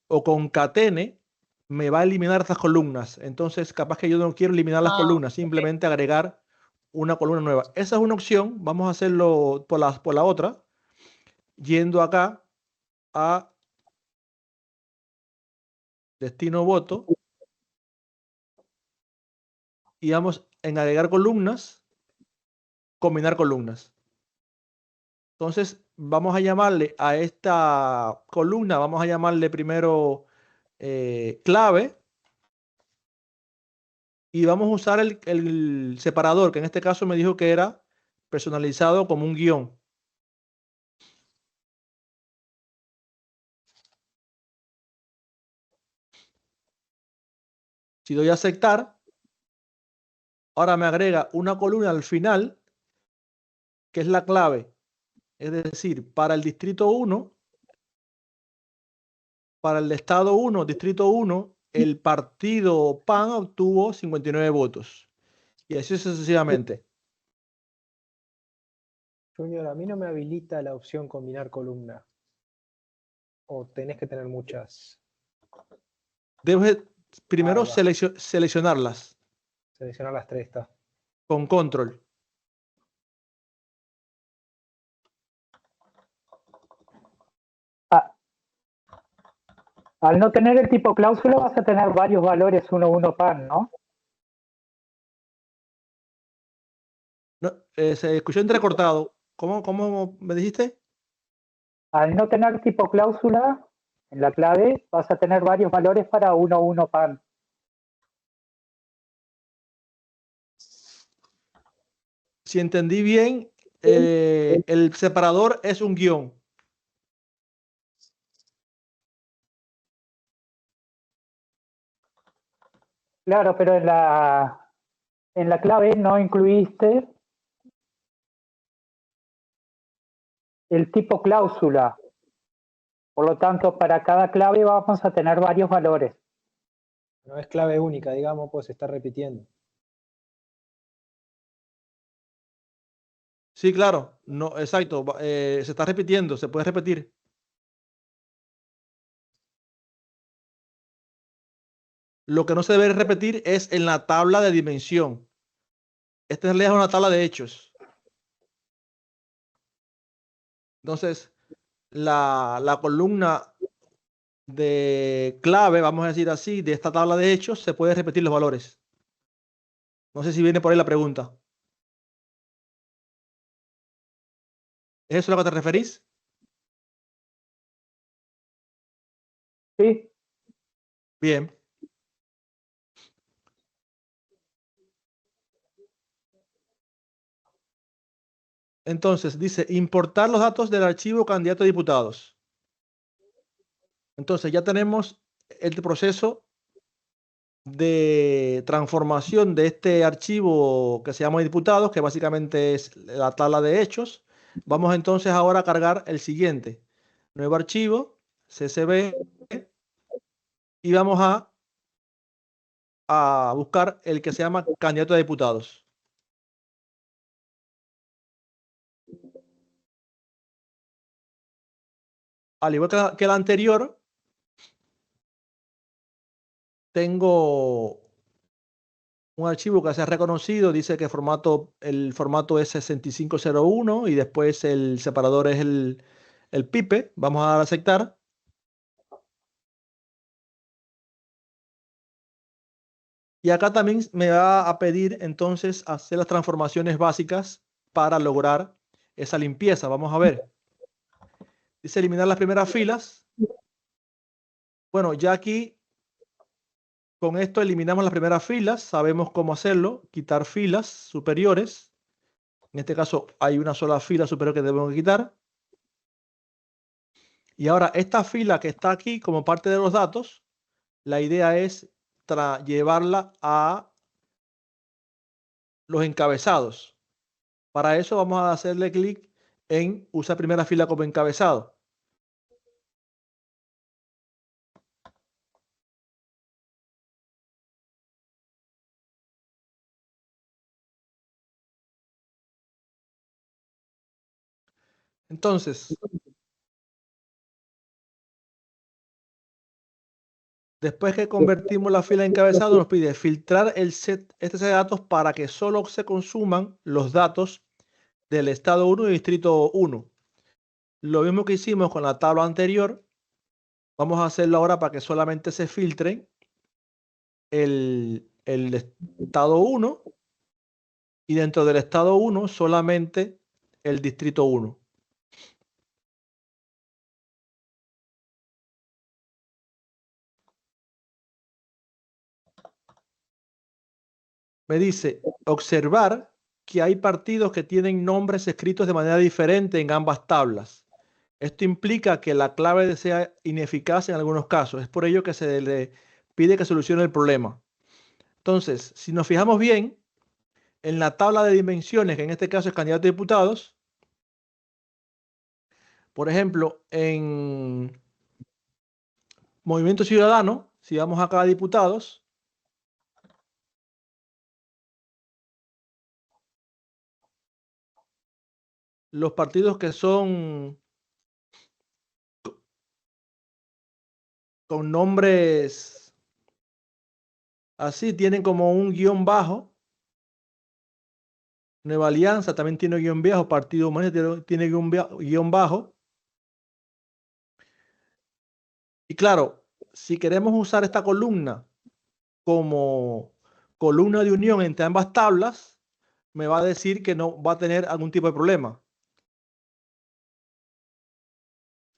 o concatene, me va a eliminar estas columnas. Entonces, capaz que yo no quiero eliminar las columnas, simplemente agregar una columna nueva. Esa es una opción. Vamos a hacerlo por la otra, yendo acá a destino voto y vamos en agregar columnas, combinar columnas. Entonces, vamos a llamarle a esta columna, vamos a llamarle primero clave, y vamos a usar el separador, que en este caso me dijo que era personalizado como un guión. Si doy a aceptar, ahora me agrega una columna al final, que es la clave. Es decir, para el distrito 1, para el estado 1, distrito 1, el partido PAN obtuvo 59 votos. Y así sucesivamente. Junior, a mí no me habilita la opción combinar columna. O tenés que tener muchas. Debes primero Ahí va. seleccionarlas Seleccionar las 3 está. con control. Al no tener el tipo cláusula vas a tener varios valores 1, pan, ¿no? No, se escuchó entrecortado. ¿Cómo me dijiste? Al no tener tipo cláusula en la clave vas a tener varios valores para 1, pan. Si entendí bien, el separador es un guión. Claro, pero en la clave no incluiste el tipo cláusula. Por lo tanto, para cada clave vamos a tener varios valores. No es clave única, digamos, pues se está repitiendo. Sí, claro. No, exacto. Se está repitiendo. Se puede repetir. Lo que no se debe repetir es en la tabla de dimensión. Esta es una tabla de hechos. Entonces, la columna de clave, vamos a decir así, de esta tabla de hechos, se puede repetir los valores. No sé si viene por ahí la pregunta. ¿Es eso a lo que te referís? ¿Sí? Bien. Entonces, dice, importar los datos del archivo candidato a diputados. Entonces, ya tenemos el proceso de transformación de este archivo que se llama diputados, que básicamente es la tabla de hechos. Vamos entonces ahora a cargar el siguiente. Nuevo archivo, CSV, y vamos a buscar el que se llama candidato a diputados. Al igual que el anterior, tengo un archivo que se ha reconocido, dice que el formato es 6501 y después el separador es el pipe. Vamos a dar a aceptar. Y acá también me va a pedir entonces hacer las transformaciones básicas para lograr esa limpieza. Vamos a ver. Dice eliminar las primeras filas. Bueno, ya aquí con esto eliminamos las primeras filas. Sabemos cómo hacerlo. Quitar filas superiores. En este caso hay una sola fila superior que debemos quitar. Y ahora esta fila que está aquí como parte de los datos, la idea es llevarla a los encabezados. Para eso vamos a hacerle clic en usar primera fila como encabezado. Entonces, después que convertimos la fila en encabezado, nos pide filtrar este set de datos para que solo se consuman los datos del estado 1 y distrito 1. Lo mismo que hicimos con la tabla anterior, vamos a hacerlo ahora para que solamente se filtren el estado 1 y dentro del estado 1 solamente el distrito 1. Me dice observar que hay partidos que tienen nombres escritos de manera diferente en ambas tablas. Esto implica que la clave sea ineficaz en algunos casos. Es por ello que se le pide que solucione el problema. Entonces, si nos fijamos bien, en la tabla de dimensiones, que en este caso es candidato a diputados, Por ejemplo, en Movimiento Ciudadano, si vamos acá a diputados, los partidos que son con nombres así tienen como un guión bajo. Nueva Alianza también tiene guión bajo, Partido Humanista tiene guión bajo. Y claro, si queremos usar esta columna como columna de unión entre ambas tablas, me va a decir que no va a tener algún tipo de problema.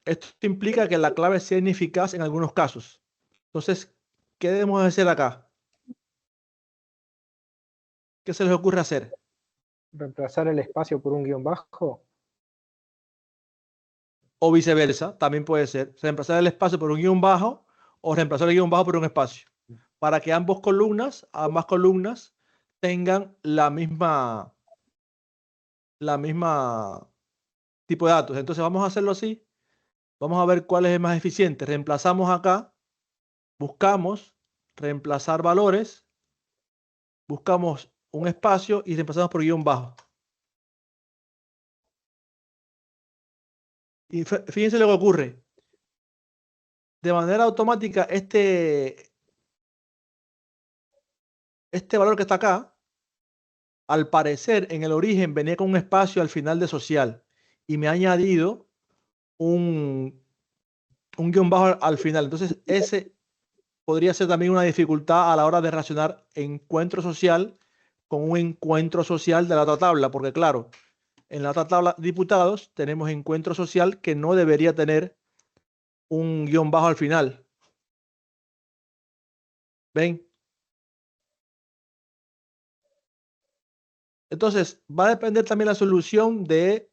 Esto implica que la clave sea ineficaz en algunos casos. Entonces, ¿qué debemos hacer acá? ¿Qué se les ocurre hacer? Reemplazar el espacio por un guión bajo. O viceversa, también puede ser. Reemplazar el espacio por un guión bajo o reemplazar el guión bajo por un espacio. Para que ambas columnas tengan la misma tipo de datos. Entonces vamos a hacerlo así. Vamos a ver cuál es el más eficiente. Reemplazamos acá, buscamos reemplazar valores, buscamos un espacio y reemplazamos por guión bajo. Y fíjense lo que ocurre. De manera automática, este valor que está acá, al parecer en el origen venía con un espacio al final de social y me ha añadido un guión bajo al final. Entonces, ese podría ser también una dificultad a la hora de relacionar encuentro social con un encuentro social de la otra tabla, porque claro, en la otra tabla diputados tenemos encuentro social que no debería tener un guión bajo al final. ¿Ven? Entonces, va a depender también la solución del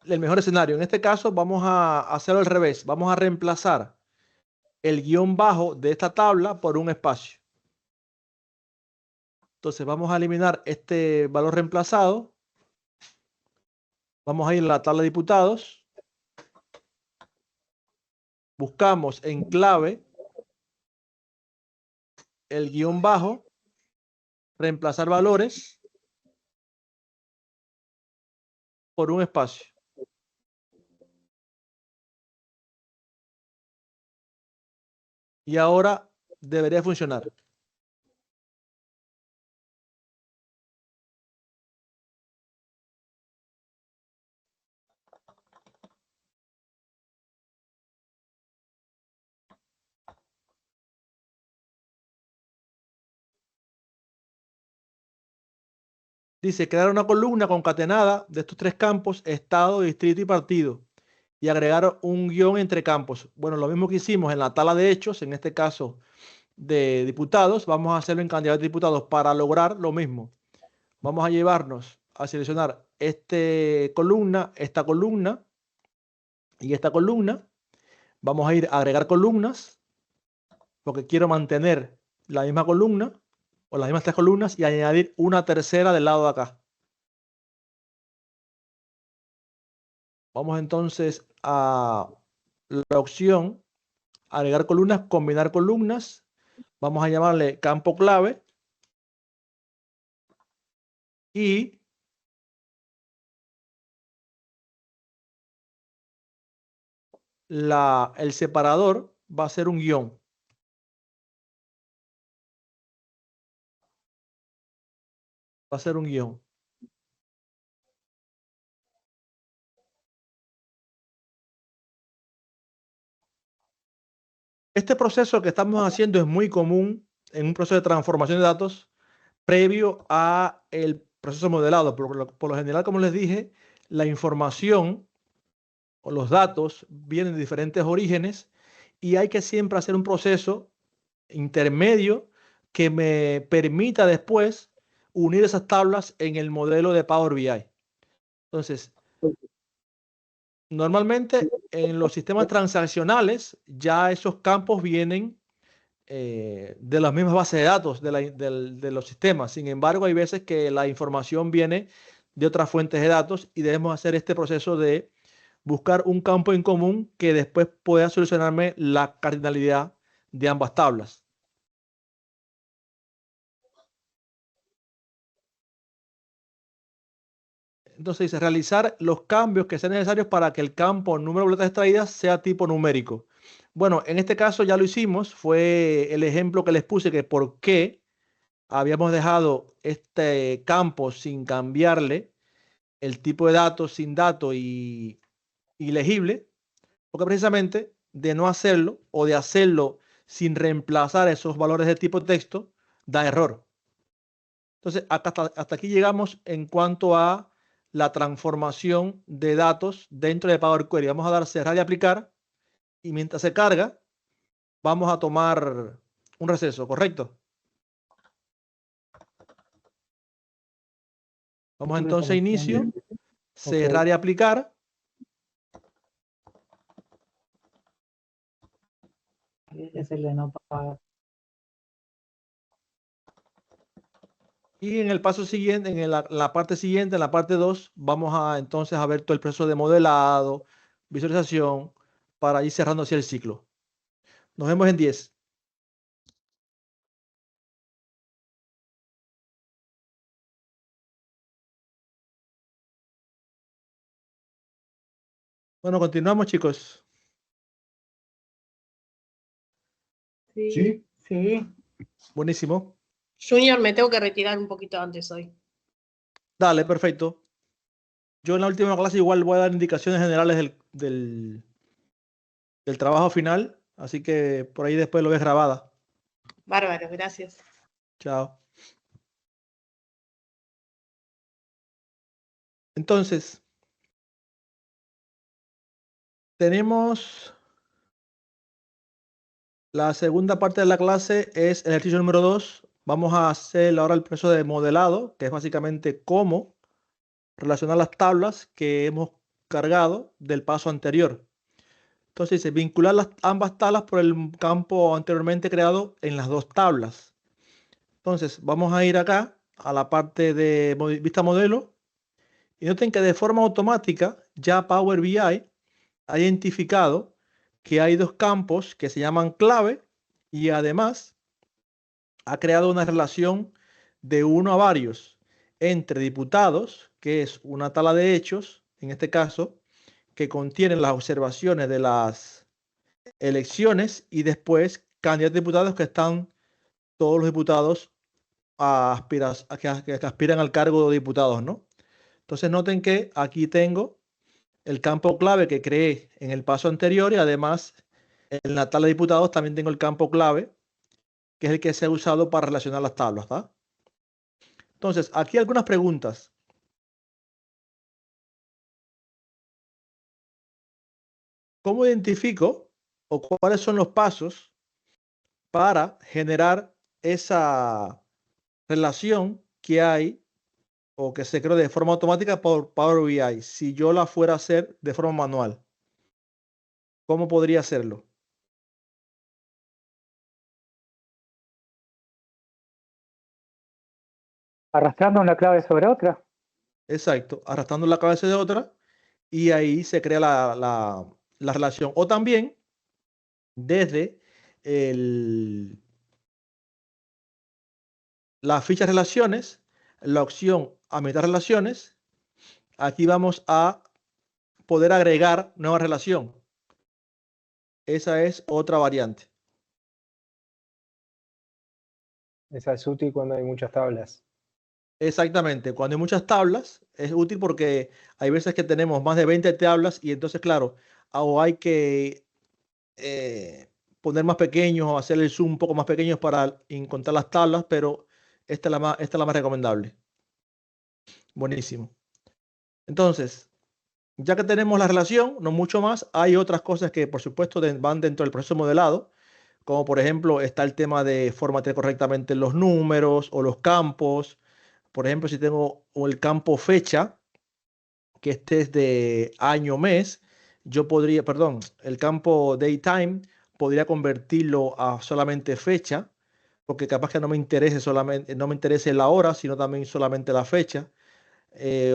mejor escenario. En este caso, vamos a hacerlo al revés. Vamos a reemplazar el guión bajo de esta tabla por un espacio. Entonces, vamos a eliminar este valor reemplazado. Vamos a ir a la tabla de diputados. Buscamos en clave el guión bajo, reemplazar valores por un espacio. Y ahora debería funcionar. Dice, crear una columna concatenada de estos tres campos, estado, distrito y partido, y agregar un guión entre campos. Bueno, lo mismo que hicimos en la tabla de hechos, en este caso de diputados, vamos a hacerlo en cantidad de diputados para lograr lo mismo. Vamos a llevarnos a seleccionar esta columna y esta columna. Vamos a ir a agregar columnas, porque quiero mantener la misma columna o las mismas tres columnas y añadir una tercera del lado de acá. Vamos entonces a la opción agregar columnas, combinar columnas. Vamos a llamarle campo clave. Y el separador va a ser un guión. Va a ser un guión. Este proceso que estamos haciendo es muy común en un proceso de transformación de datos previo a el proceso modelado. Por lo general, como les dije, la información o los datos vienen de diferentes orígenes y hay que siempre hacer un proceso intermedio que me permita después unir esas tablas en el modelo de Power BI. Entonces, normalmente en los sistemas transaccionales ya esos campos vienen de las mismas bases de datos de los sistemas. Sin embargo, hay veces que la información viene de otras fuentes de datos y debemos hacer este proceso de buscar un campo en común que después pueda solucionarme la cardinalidad de ambas tablas. Entonces dice, realizar los cambios que sean necesarios para que el campo número de boletas extraídas sea tipo numérico. Bueno, en este caso ya lo hicimos, fue el ejemplo que les puse que por qué habíamos dejado este campo sin cambiarle el tipo de datos sin dato y legible, porque precisamente de no hacerlo o de hacerlo sin reemplazar esos valores de tipo texto, da error. Entonces, hasta aquí llegamos en cuanto a la transformación de datos dentro de Power Query. Vamos a dar cerrar y aplicar, y mientras se carga, vamos a tomar un receso, ¿correcto? Vamos entonces a inicio, cerrar y aplicar. Es el de no pagar. Y en el paso siguiente, en la parte siguiente, en la parte 2, vamos a entonces a ver todo el proceso de modelado, visualización, para ir cerrando así el ciclo. Nos vemos en 10. Bueno, continuamos, chicos. ¿Sí? Sí. Buenísimo. Junior, me tengo que retirar un poquito antes hoy. Dale, perfecto. Yo en la última clase igual voy a dar indicaciones generales del trabajo final, así que por ahí después lo ves grabada. Bárbaro, gracias. Chao. Entonces, tenemos la segunda parte de la clase, es el ejercicio número 2. Vamos a hacer ahora el proceso de modelado, que es básicamente cómo relacionar las tablas que hemos cargado del paso anterior. Entonces dice, vincular ambas tablas por el campo anteriormente creado en las dos tablas. Entonces, vamos a ir acá a la parte de vista modelo. Y noten que de forma automática ya Power BI ha identificado que hay dos campos que se llaman clave y además ha creado una relación de 1 a varios entre diputados, que es una tabla de hechos, en este caso, que contiene las observaciones de las elecciones y después candidatos a diputados que están todos los diputados que aspiran al cargo de diputados, ¿no? Entonces noten que aquí tengo el campo clave que creé en el paso anterior y además en la tabla de diputados también tengo el campo clave que es el que se ha usado para relacionar las tablas, ¿tá? Entonces, aquí algunas preguntas. ¿Cómo identifico o cuáles son los pasos para generar esa relación que hay o que se creó de forma automática por Power BI si yo la fuera a hacer de forma manual? ¿Cómo podría hacerlo? Arrastrando una clave sobre otra. Exacto, arrastrando la cabeza de otra y ahí se crea la relación. O también desde las fichas relaciones, la opción aumentar relaciones, aquí vamos a poder agregar nueva relación. Esa es otra variante. Esa es útil cuando hay muchas tablas. Exactamente, cuando hay muchas tablas es útil porque hay veces que tenemos más de 20 tablas y entonces, claro, o hay que poner más pequeños o hacer el zoom un poco más pequeños para encontrar las tablas, pero esta es la más recomendable. Buenísimo. Entonces, ya que tenemos la relación, no mucho más, hay otras cosas que por supuesto van dentro del proceso modelado, como por ejemplo está el tema de formatear correctamente los números o los campos. Por ejemplo, si tengo el campo fecha, que este es de año, mes, yo podría, perdón, el campo daytime, podría convertirlo a solamente fecha, porque capaz que no me interese solamente, no me interese la hora, sino también solamente la fecha.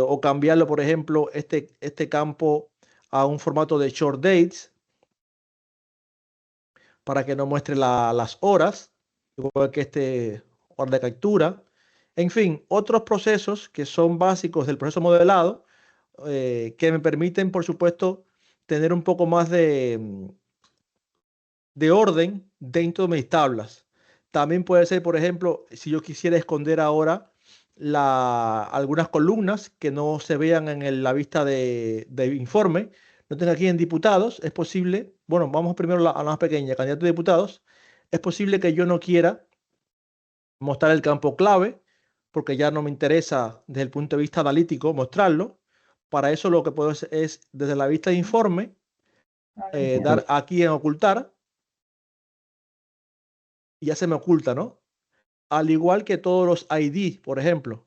O cambiarlo, por ejemplo, este campo a un formato de short dates para que nos muestre las horas, igual que este hora de captura. En fin, otros procesos que son básicos del proceso modelado que me permiten, por supuesto, tener un poco más de orden dentro de mis tablas. También puede ser, por ejemplo, si yo quisiera esconder ahora algunas columnas que no se vean en la vista de informe, no tengo aquí en diputados, es posible, bueno, vamos primero a la más pequeña, candidato de diputados, es posible que yo no quiera mostrar el campo clave, porque ya no me interesa desde el punto de vista analítico mostrarlo. Para eso lo que puedo hacer es, desde la vista de informe, dar aquí en ocultar, y ya se me oculta, ¿no? Al igual que todos los ID, por ejemplo.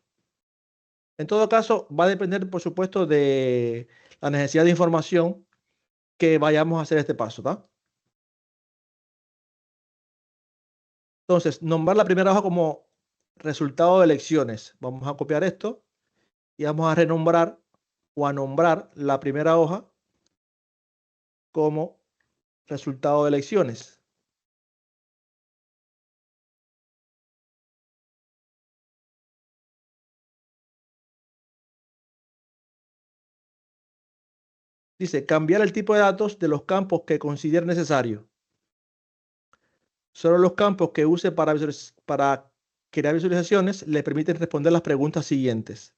En todo caso, va a depender, por supuesto, de la necesidad de información que vayamos a hacer este paso, ¿tá? Entonces, nombrar la primera hoja como resultado de elecciones. Vamos a copiar esto y vamos a renombrar o a nombrar la primera hoja como resultado de elecciones. Dice, cambiar el tipo de datos de los campos que considere necesario. Solo los campos que use para crear visualizaciones le permiten responder las preguntas siguientes.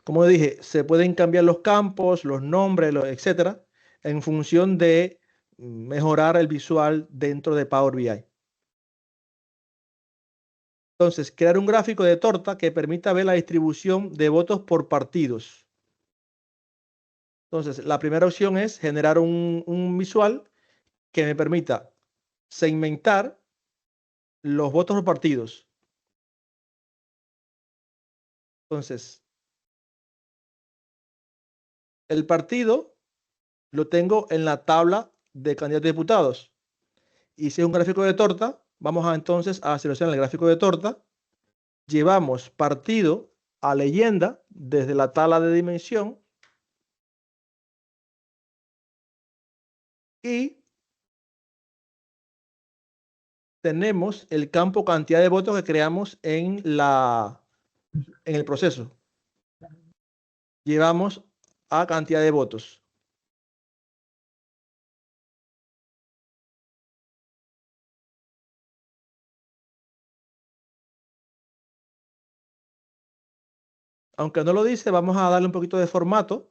Como dije, se pueden cambiar los campos, los nombres, etcétera, en función de mejorar el visual dentro de Power BI. Entonces, crear un gráfico de torta que permita ver la distribución de votos por partidos. Entonces, la primera opción es generar un visual que me permita segmentar los votos por partidos. Entonces, el partido lo tengo en la tabla de candidatos a diputados. Y si es un gráfico de torta, vamos entonces a seleccionar el gráfico de torta. Llevamos partido a leyenda desde la tabla de dimensión. Y tenemos el campo cantidad de votos que creamos en el proceso. Llevamos a cantidad de votos. Aunque no lo dice, vamos a darle un poquito de formato,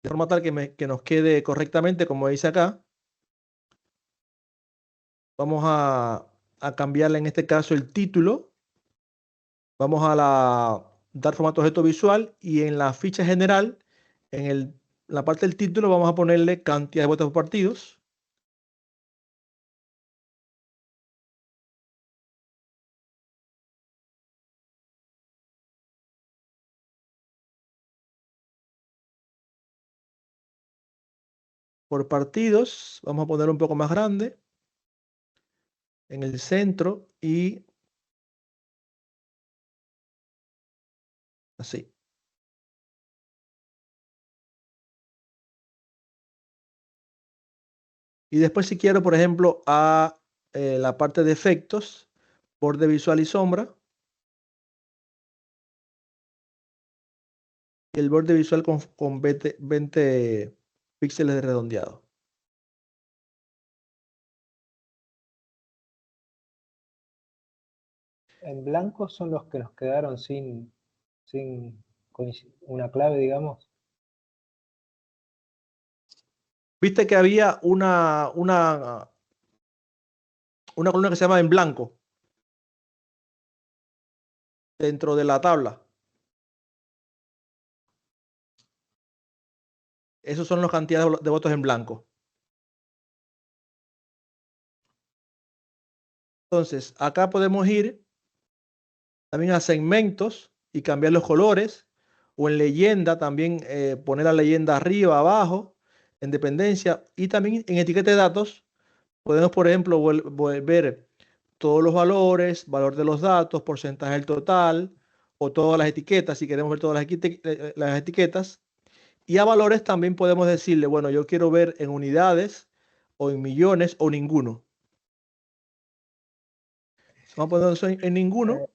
de forma tal que nos quede correctamente, como dice acá. Vamos a cambiarle en este caso el título. Vamos a dar formato objeto visual y en la ficha general, en la parte del título, vamos a ponerle cantidad de votos por partidos. Por partidos, vamos a poner un poco más grande en el centro y así. Y después si quiero, por ejemplo, a la parte de efectos, borde visual y sombra. Y el borde visual con 20 píxeles de redondeado. En blanco son los que nos quedaron sin una clave, digamos. Viste que había una columna que se llama en blanco dentro de la tabla. Esos son las cantidades de votos en blanco. Entonces, acá podemos ir también a segmentos y cambiar los colores. O en leyenda también poner la leyenda arriba, abajo, en dependencia. Y también en etiqueta de datos podemos, por ejemplo, ver todos los valores, valor de los datos, porcentaje del total, o todas las etiquetas, si queremos ver todas las etiquetas. Y a valores también podemos decirle, bueno, yo quiero ver en unidades o en millones o ninguno. Vamos a poner eso en ninguno.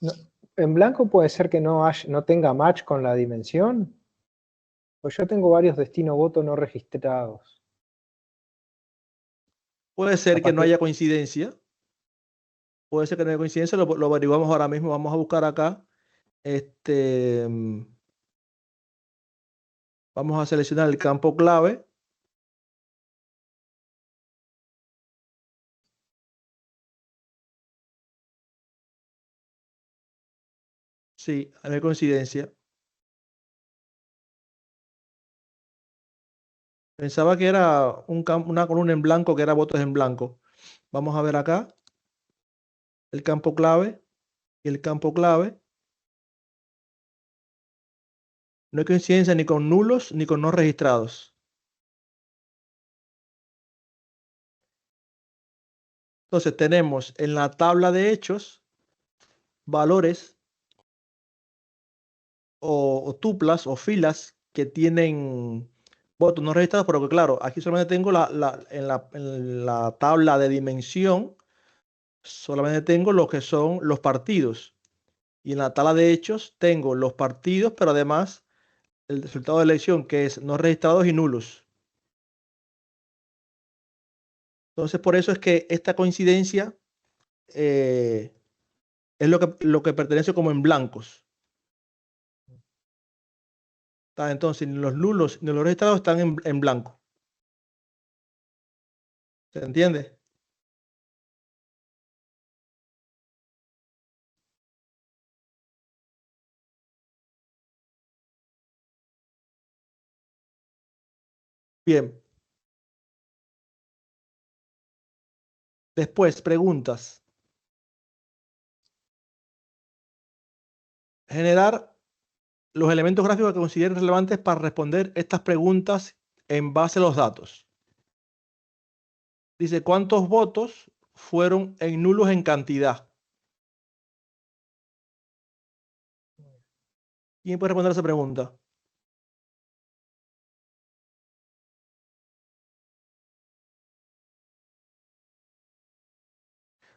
No, en blanco puede ser que no tenga match con la dimensión. Pues yo tengo varios destino voto no registrados. Puede ser Capaz que no que- haya coincidencia. Puede ser que no haya coincidencia, lo averiguamos ahora mismo. Vamos a buscar acá. Vamos a seleccionar el campo clave. Sí, no hay coincidencia. Pensaba que era una columna en blanco, que era votos en blanco. Vamos a ver acá el campo clave y el campo clave. No hay coincidencia ni con nulos ni con no registrados. Entonces tenemos en la tabla de hechos valores o tuplas o filas que tienen votos no registrados, pero que claro, aquí solamente tengo en la tabla de dimensión, solamente tengo lo que son los partidos. Y en la tabla de hechos tengo los partidos, pero además el resultado de elección, que es no registrados y nulos. Entonces, por eso es que esta coincidencia es lo que pertenece como en blancos. Entonces, ni los nulos ni los registrados están en blanco. ¿Se entiende? Bien. Después, preguntas. Generar los elementos gráficos que consideren relevantes para responder estas preguntas en base a los datos. Dice, ¿cuántos votos fueron en nulos en cantidad? ¿Quién puede responder a esa pregunta?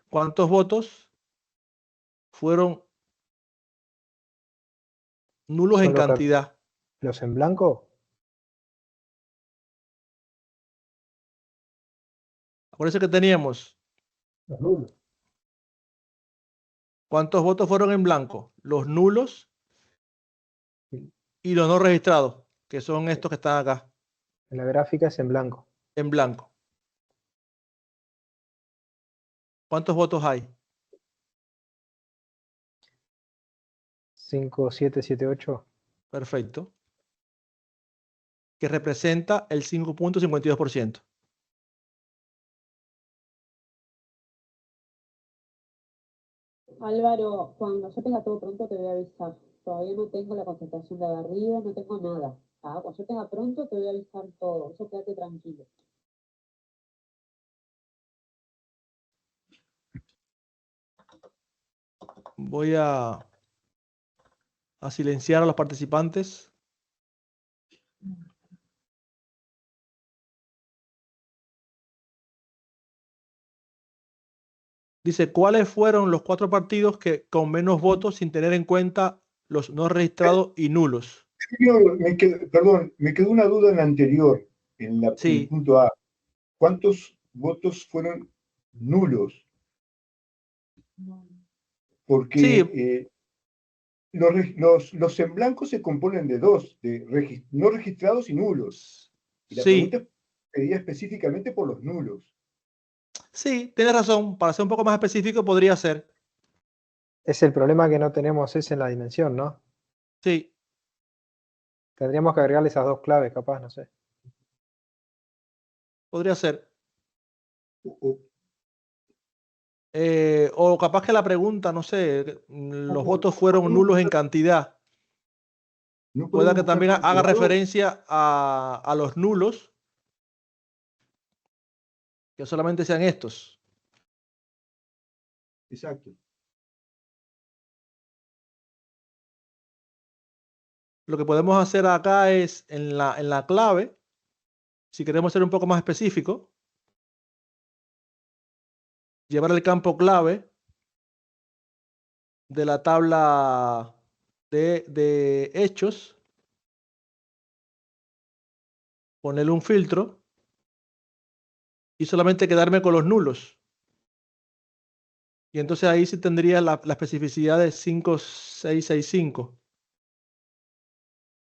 ¿Cuántos votos fueron nulos en ¿Solo cantidad? los en blanco? Acuérdense que teníamos, Los nulos. ¿cuántos votos fueron en blanco? Los nulos y los no registrados, que son estos que están acá, En la gráfica es en blanco. en blanco. ¿Cuántos votos hay? 5, 7, 7, 8. Perfecto. Que representa el 5.52%. Álvaro, cuando yo tenga todo pronto te voy a avisar. Todavía no tengo la concentración de arriba, no tengo nada. Cuando yo tenga pronto te voy a avisar todo. Eso quédate tranquilo. Voy a silenciar a los participantes. Dice, ¿cuáles fueron los 4 partidos que con menos votos sin tener en cuenta los no registrados y nulos? Perdón, me quedó una duda en la anterior, en el Sí, punto A. ¿Cuántos votos fueron nulos? Porque sí, los en blanco se componen de dos, de no registrados y nulos. Y la sí, pregunta pedía específicamente por los nulos. sí, tienes razón. Para ser un poco más específico, podría ser. Es el problema que no tenemos ese en la dimensión, ¿no? Sí, Tendríamos que agregarle esas dos claves, capaz, no sé. podría ser. O- O capaz que la pregunta, no sé, los votos fueron nulos en cantidad. no Pueda podemos que buscar también por haga otro lado. referencia a los nulos, que solamente sean estos. Exacto. lo que podemos hacer acá es en la clave, si queremos ser un poco más específico, llevar el campo clave de la tabla de hechos, ponerle un filtro y solamente quedarme con los nulos. Y entonces ahí sí tendría la especificidad de 5665.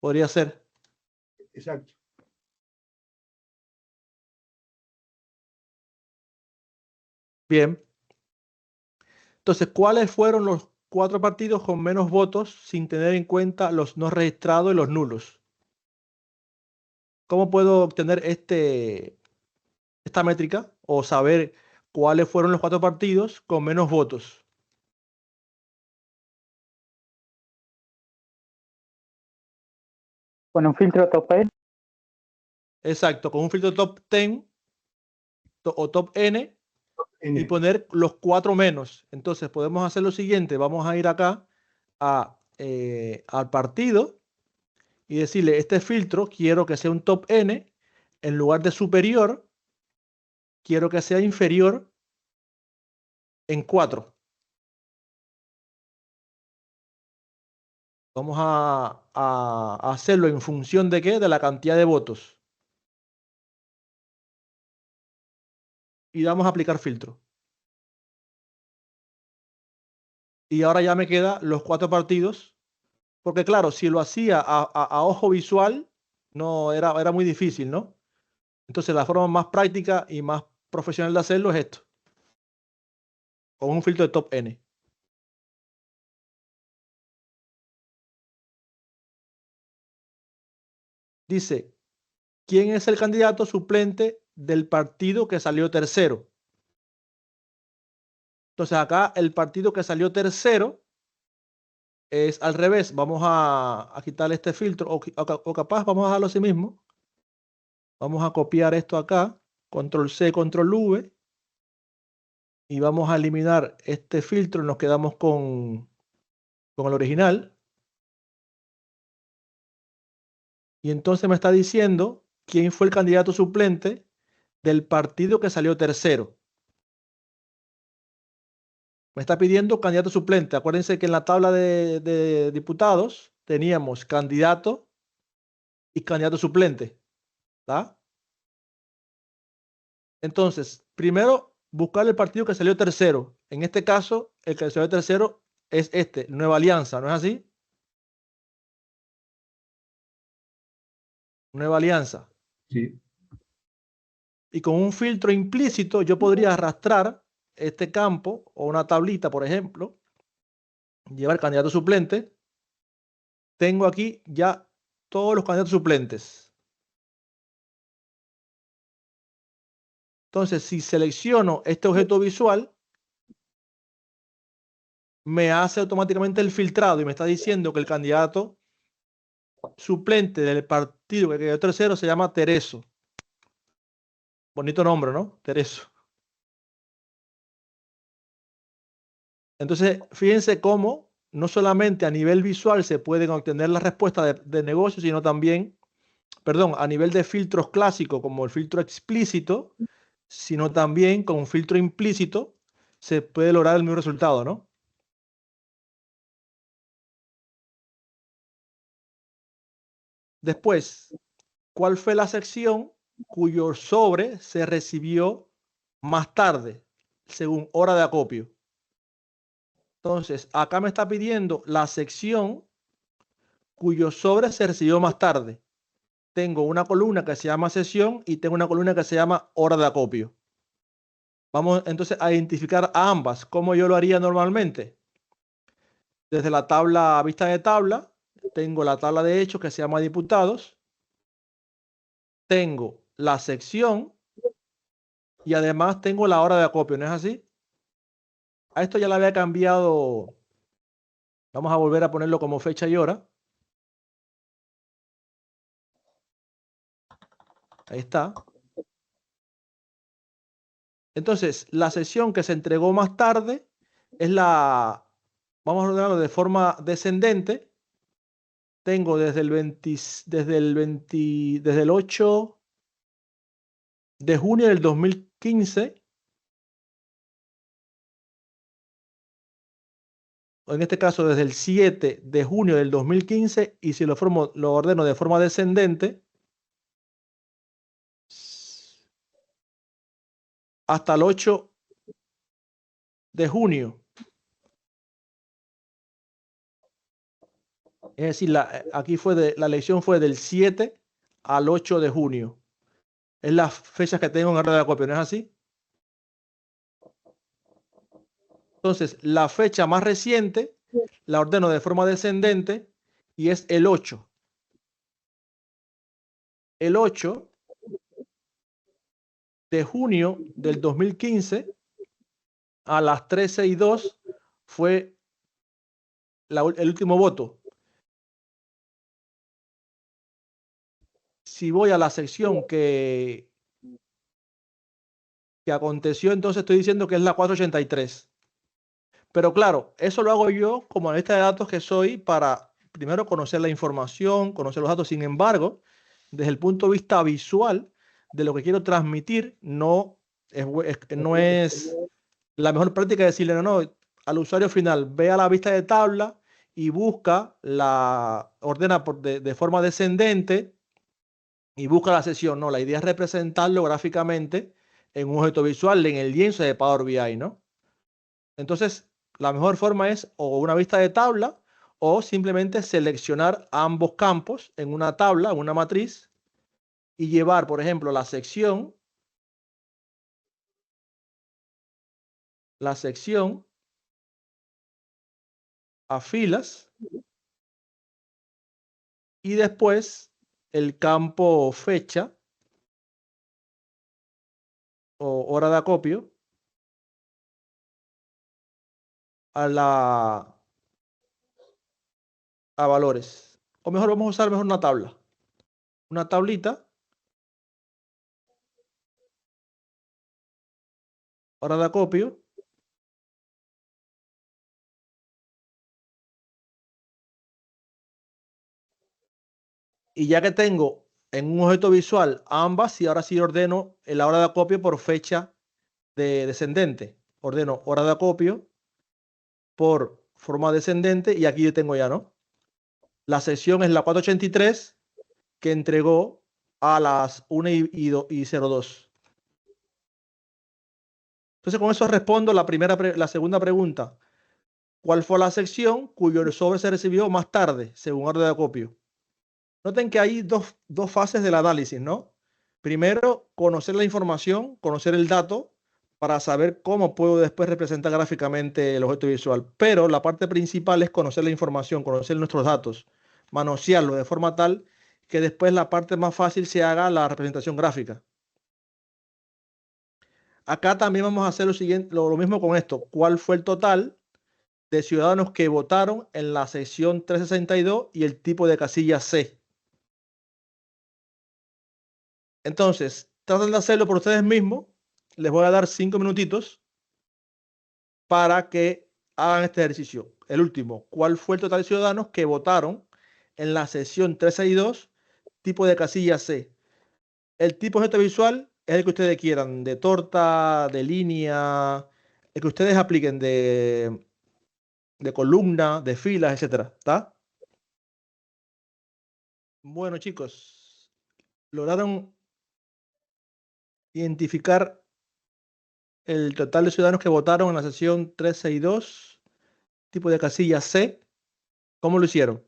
Podría ser. Exacto. Bien. Entonces, ¿cuáles fueron los 4 partidos con menos votos sin tener en cuenta los no registrados y los nulos? ¿Cómo puedo obtener esta métrica o saber cuáles fueron los 4 partidos con menos votos? Con un filtro top N. Exacto, con un filtro top 10 o top N y N. poner los 4 menos. Entonces podemos hacer lo siguiente, vamos a ir acá al partido y decirle, este filtro quiero que sea un top N, en lugar de superior, quiero que sea inferior en 4. Vamos a hacerlo en función de ¿qué? De la cantidad de votos. Y vamos a aplicar filtro. Y ahora ya me quedan los 4 partidos. Porque claro, si lo hacía a ojo visual, no era muy difícil, ¿no? Entonces la forma más práctica y más profesional de hacerlo es esto. Con un filtro de top N. Dice, ¿quién es el candidato suplente del partido que salió tercero? Entonces acá el partido que salió tercero es al revés. Vamos a quitar este filtro o capaz vamos a dejarlo así mismo. Vamos a copiar esto acá, control C, control V, y vamos a eliminar este filtro. Nos quedamos con el original. Y entonces me está diciendo quién fue el candidato suplente del partido que salió tercero. Me está pidiendo candidato suplente. Acuérdense que en la tabla de diputados teníamos candidato y candidato suplente, ¿tá? Entonces, primero buscar el partido que salió tercero. En este caso, el que salió tercero es Nueva Alianza, ¿no es así? Nueva Alianza. Sí. Y con un filtro implícito yo podría arrastrar este campo o una tablita, por ejemplo, llevar candidato suplente. Tengo aquí ya todos los candidatos suplentes. Entonces, si selecciono este objeto visual, me hace automáticamente el filtrado y me está diciendo que el candidato suplente del partido que quedó tercero se llama Tereso. Bonito nombre, ¿no? Tereso. Entonces, fíjense cómo no solamente a nivel visual se pueden obtener las respuestas de negocio, sino también, perdón, a nivel de filtros clásicos como el filtro explícito, sino también con un filtro implícito se puede lograr el mismo resultado, ¿no? Después, ¿cuál fue la sección cuyo sobre se recibió más tarde, según hora de acopio? Entonces, acá me está pidiendo la sección cuyo sobre se recibió más tarde. Tengo una columna que se llama sesión y tengo una columna que se llama hora de acopio. Vamos entonces a identificar a ambas. ¿Cómo yo lo haría normalmente? Desde la tabla, vista de tabla, tengo la tabla de hechos que se llama diputados. Tengo la sección y además tengo la hora de acopio, ¿no es así? A esto ya le había cambiado. Vamos a volver a ponerlo como fecha y hora. Ahí está. Entonces, la sesión que se entregó más tarde es vamos a ordenarlo de forma descendente. tengo desde el 8 de junio del 2015, o en este caso desde el 7 de junio del 2015, y si lo ordeno de forma descendente, hasta el 8 de junio. Es decir, aquí la elección fue del 7 al 8 de junio. Es las fechas que tengo en orden de acopio, ¿no es así? Entonces, la fecha más reciente la ordeno de forma descendente y es el 8. El 8 de junio del 2015 a las 13:02 fue el último voto. Si voy a la sección que aconteció, entonces estoy diciendo que es la 483. Pero claro, eso lo hago yo como analista de datos que soy para primero conocer la información, conocer los datos. Sin embargo, desde el punto de vista visual de lo que quiero transmitir, no es la mejor práctica decirle no, al usuario final, ve a la vista de tabla y busca ordena de forma descendente y busca la sesión. No, la idea es representarlo gráficamente en un objeto visual, en el lienzo de Power BI, ¿no? Entonces, la mejor forma es o una vista de tabla o simplemente seleccionar ambos campos en una tabla, en una matriz, y llevar, por ejemplo, la sección a filas y después el campo fecha o hora de acopio a valores. O mejor, vamos a usar mejor una tabla. Una tablita. Hora de acopio. Y ya que tengo en un objeto visual ambas, y ahora sí ordeno la hora de acopio por fecha descendente. Ordeno hora de acopio por forma descendente y aquí yo tengo ya, ¿no? La sesión es la 483 que entregó a las 1:02. Entonces con eso respondo la segunda pregunta. ¿Cuál fue la sección cuyo sobre se recibió más tarde, según orden de acopio? Noten que hay dos fases del análisis, ¿no? Primero, conocer la información, conocer el dato, para saber cómo puedo después representar gráficamente el objeto visual. Pero la parte principal es conocer la información, conocer nuestros datos, manosearlo de forma tal que después la parte más fácil se haga la representación gráfica. Acá también vamos a hacer lo mismo con esto. ¿Cuál fue el total de ciudadanos que votaron en la sección 362 y el tipo de casilla C? Entonces, traten de hacerlo por ustedes mismos. Les voy a dar 5 minutitos para que hagan este ejercicio. El último, ¿cuál fue el total de ciudadanos que votaron en la sección 362, tipo de casilla C? El tipo de objeto visual es el que ustedes quieran, de torta, de línea, el que ustedes apliquen de columna, de filas, etcétera. ¿Está? Bueno, chicos, lograron identificar el total de ciudadanos que votaron en la sesión 362, tipo de casilla C. ¿Cómo lo hicieron?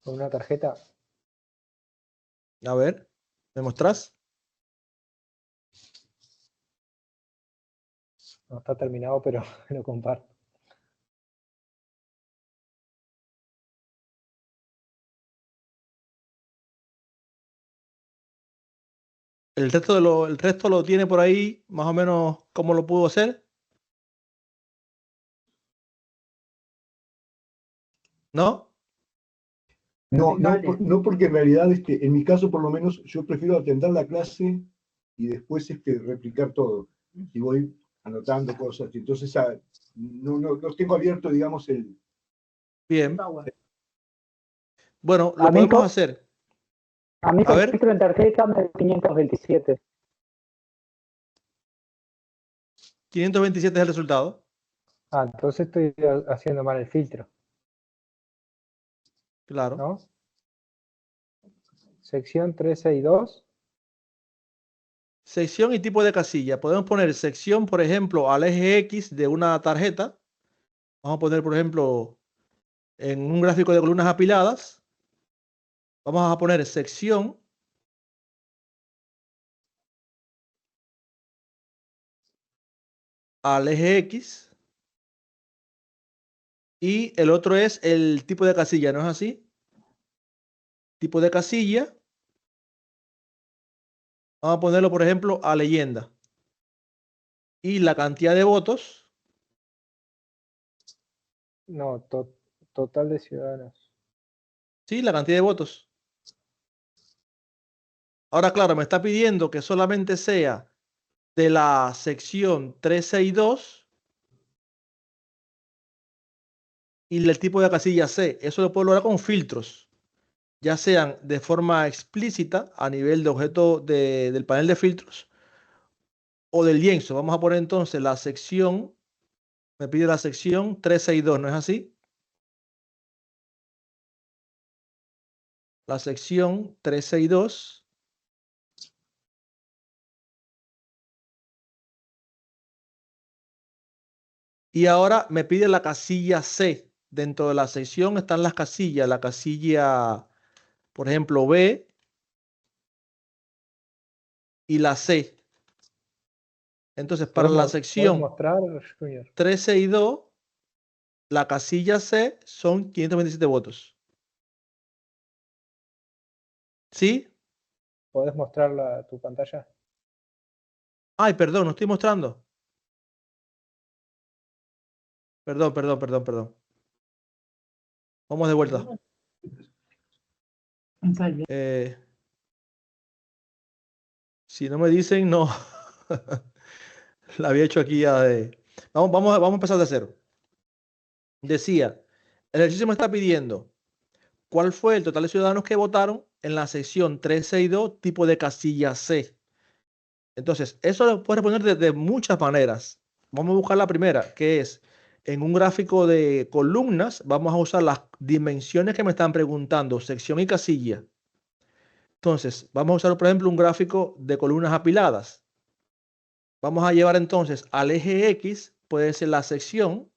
Con una tarjeta. A ver, ¿me mostrás? No está terminado, pero lo comparto. El resto lo tiene por ahí, más o menos, ¿cómo lo pudo hacer? ¿No? No, no porque en realidad, en mi caso por lo menos, yo prefiero atender la clase y después replicar todo. Si voy anotando cosas. Y entonces no tengo abierto, digamos, el... Bien. Bueno, lo A mí, podemos hacer. a mí A con ver. filtro en tarjeta me da 527. 527 es el resultado. Ah, entonces estoy haciendo mal el filtro, Claro. ¿no? Sección 362. Sección y tipo de casilla. Podemos poner sección, por ejemplo, al eje X de una tarjeta. Vamos a poner, por ejemplo, en un gráfico de columnas apiladas. Vamos a poner sección al eje X. Y el otro es el tipo de casilla, ¿no es así? Tipo de casilla. Vamos a ponerlo, por ejemplo, a leyenda. Y la cantidad de votos. No, total de ciudadanos. Sí, la cantidad de votos. Ahora, claro, me está pidiendo que solamente sea de la sección 362 y del tipo de casilla C. Eso lo puedo lograr con filtros, ya sean de forma explícita a nivel de objeto del panel de filtros o del lienzo. Vamos a poner entonces la sección, me pide la sección 362, ¿no es así? La sección 362. Y ahora me pide la casilla C. Dentro de la sección están las casillas. La casilla, por ejemplo, B y la C. Entonces, para la ¿Puedes sección mostrar, Junior? 362, la casilla C son 527 votos. ¿Sí? ¿Podés mostrar tu pantalla? Ay, perdón, no estoy mostrando. Perdón. Vamos de vuelta. Si no me dicen, no. La había hecho aquí ya de... Vamos a empezar de cero. Decía, el ejercicio me está pidiendo cuál fue el total de ciudadanos que votaron en la sección 362, tipo de casilla C. Entonces, eso lo puedes responder de muchas maneras. Vamos a buscar la primera, que es en un gráfico de columnas, vamos a usar las dimensiones que me están preguntando, sección y casilla. Entonces, vamos a usar, por ejemplo, un gráfico de columnas apiladas. Vamos a llevar entonces al eje X, puede ser la sección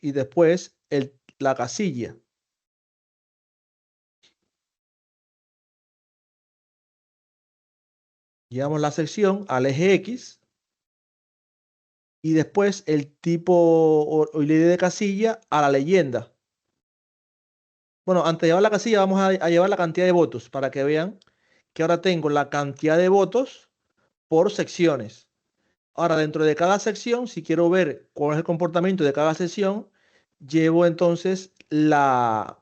y después la casilla. Llevamos la sección al eje X y después el tipo o la idea de casilla a la leyenda. Bueno, antes de llevar la casilla vamos a llevar la cantidad de votos para que vean que ahora tengo la cantidad de votos por secciones. Ahora, dentro de cada sección, si quiero ver cuál es el comportamiento de cada sección, llevo entonces la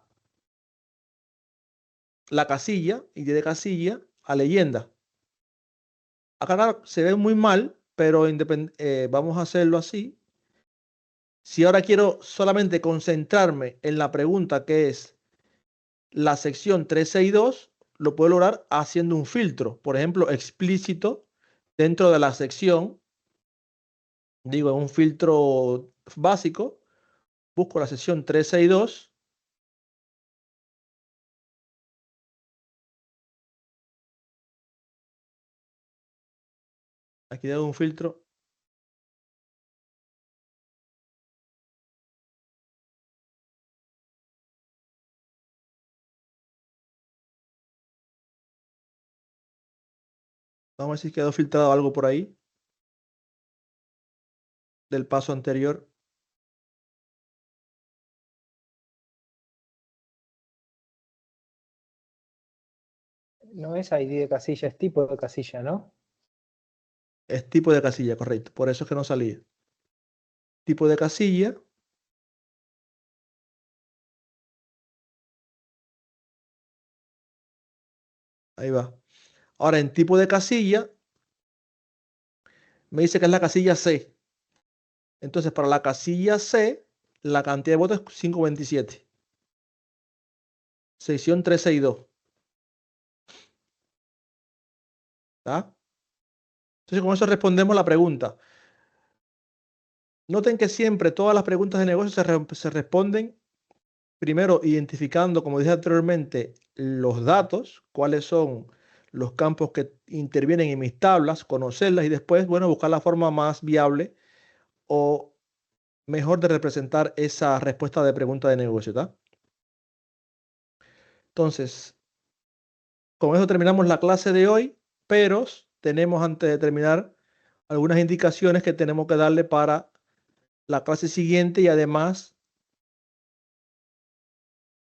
casilla, idea de casilla, a leyenda. Acá se ve muy mal, pero vamos a hacerlo así. Si ahora quiero solamente concentrarme en la pregunta que es la sección 362, lo puedo lograr haciendo un filtro, por ejemplo, explícito dentro de la sección. Digo, un filtro básico, busco la sección 362. Aquí hago un filtro. Vamos a ver si quedó filtrado algo por ahí del paso anterior. No es ID de casilla, es tipo de casilla, ¿no? Es tipo de casilla, correcto. Por eso es que no salía. Tipo de casilla. Ahí va. Ahora, en tipo de casilla, me dice que es la casilla C. Entonces, para la casilla C, la cantidad de votos es 527. Sección 362. ¿Está? Entonces, con eso respondemos la pregunta. Noten que siempre todas las preguntas de negocio se responden primero identificando, como dije anteriormente, los datos, cuáles son los campos que intervienen en mis tablas, conocerlas y después, bueno, buscar la forma más viable o mejor de representar esa respuesta de pregunta de negocio, ¿está? Entonces, con eso terminamos la clase de hoy, pero tenemos antes de terminar algunas indicaciones que tenemos que darle para la clase siguiente y además,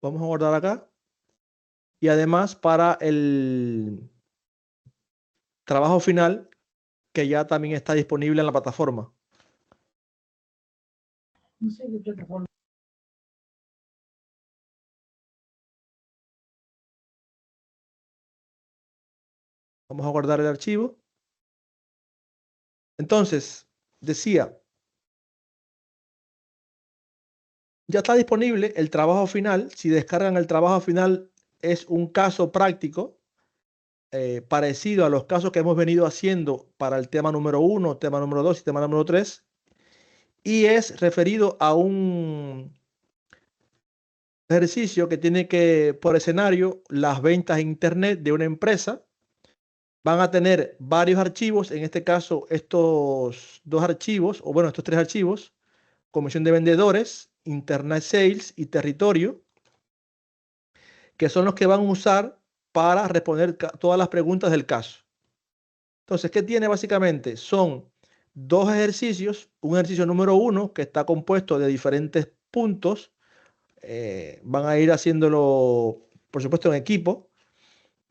vamos a guardar acá, y además para el trabajo final que ya también está disponible en la plataforma. No sé qué plataforma. Vamos a guardar el archivo. Entonces, decía, ya está disponible el trabajo final. Si descargan el trabajo final, es un caso práctico parecido a los casos que hemos venido haciendo para el tema número 1, tema número 2 y tema número 3. Y es referido a un ejercicio que tiene que, por escenario, las ventas en Internet de una empresa. Van a tener varios archivos, en este caso estos dos archivos, o bueno, estos tres archivos, comisión de vendedores, Internet Sales y territorio, que son los que van a usar para responder todas las preguntas del caso. Entonces, ¿qué tiene básicamente? Son dos ejercicios, un ejercicio número 1 que está compuesto de diferentes puntos, van a ir haciéndolo, por supuesto, en equipo.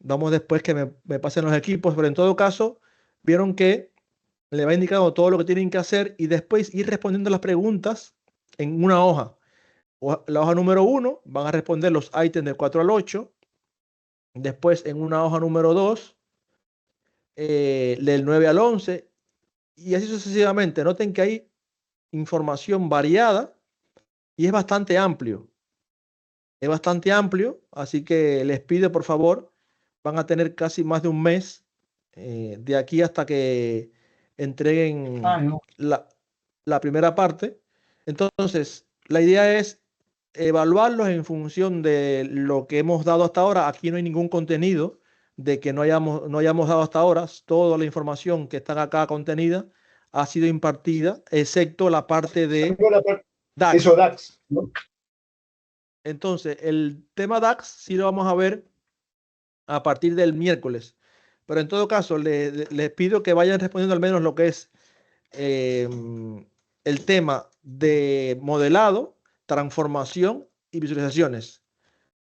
Vamos después que me pasen los equipos, pero en todo caso, vieron que le va indicando todo lo que tienen que hacer y después ir respondiendo las preguntas en una hoja. La hoja número 1 van a responder los ítems del 4 al 8. Después en una hoja número 2, del 9 al 11. Y así sucesivamente. Noten que hay información variada y es bastante amplio. Es bastante amplio, así que les pido por favor, van a tener casi más de un mes de aquí hasta que entreguen la primera parte. Entonces, la idea es evaluarlos en función de lo que hemos dado hasta ahora. Aquí no hay ningún contenido de que no hayamos dado hasta ahora. Toda la información que está acá contenida ha sido impartida, excepto la parte de DAX. Eso DAX, ¿no? Entonces, el tema DAX sí lo vamos a ver a partir del miércoles. Pero en todo caso, les pido que vayan respondiendo al menos lo que es el tema de modelado, transformación y visualizaciones.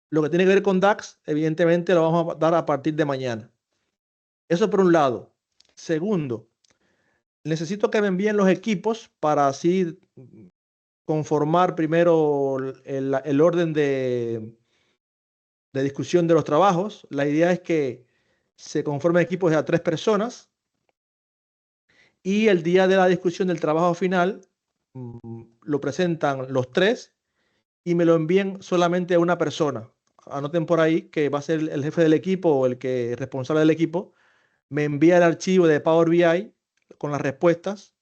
Lo que tiene que ver con DAX, evidentemente, lo vamos a dar a partir de mañana. Eso por un lado. Segundo, necesito que me envíen los equipos para así conformar primero el orden de discusión de los trabajos. La idea es que se conformen equipos de a 3 personas y el día de la discusión del trabajo final lo presentan los 3 y me lo envíen solamente a una persona. Anoten por ahí que va a ser el jefe del equipo o el que responsable del equipo. Me envía el archivo de Power BI con las respuestas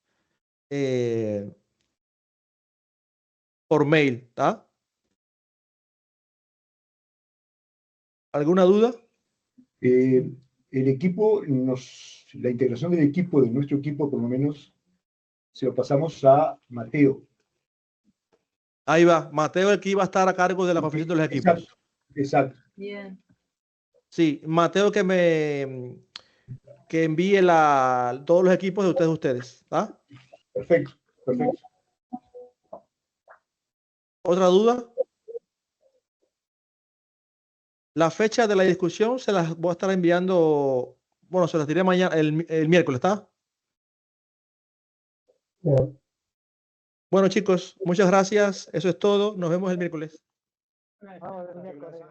por mail. ¿Está? ¿Alguna duda? El equipo, la integración del equipo, de nuestro equipo por lo menos, se lo pasamos a Mateo. Ahí va, Mateo, el que iba a estar a cargo de la configuración de los equipos. Exacto. Bien. Sí, Mateo que envíe todos los equipos de ustedes. ¿Ah? Perfecto. ¿Otra duda? La fecha de la discusión se las voy a estar enviando, bueno, se las diré mañana, el miércoles, ¿está? Bien. Bueno, chicos, muchas gracias. Eso es todo. Nos vemos el miércoles. Vamos a ver, miércoles.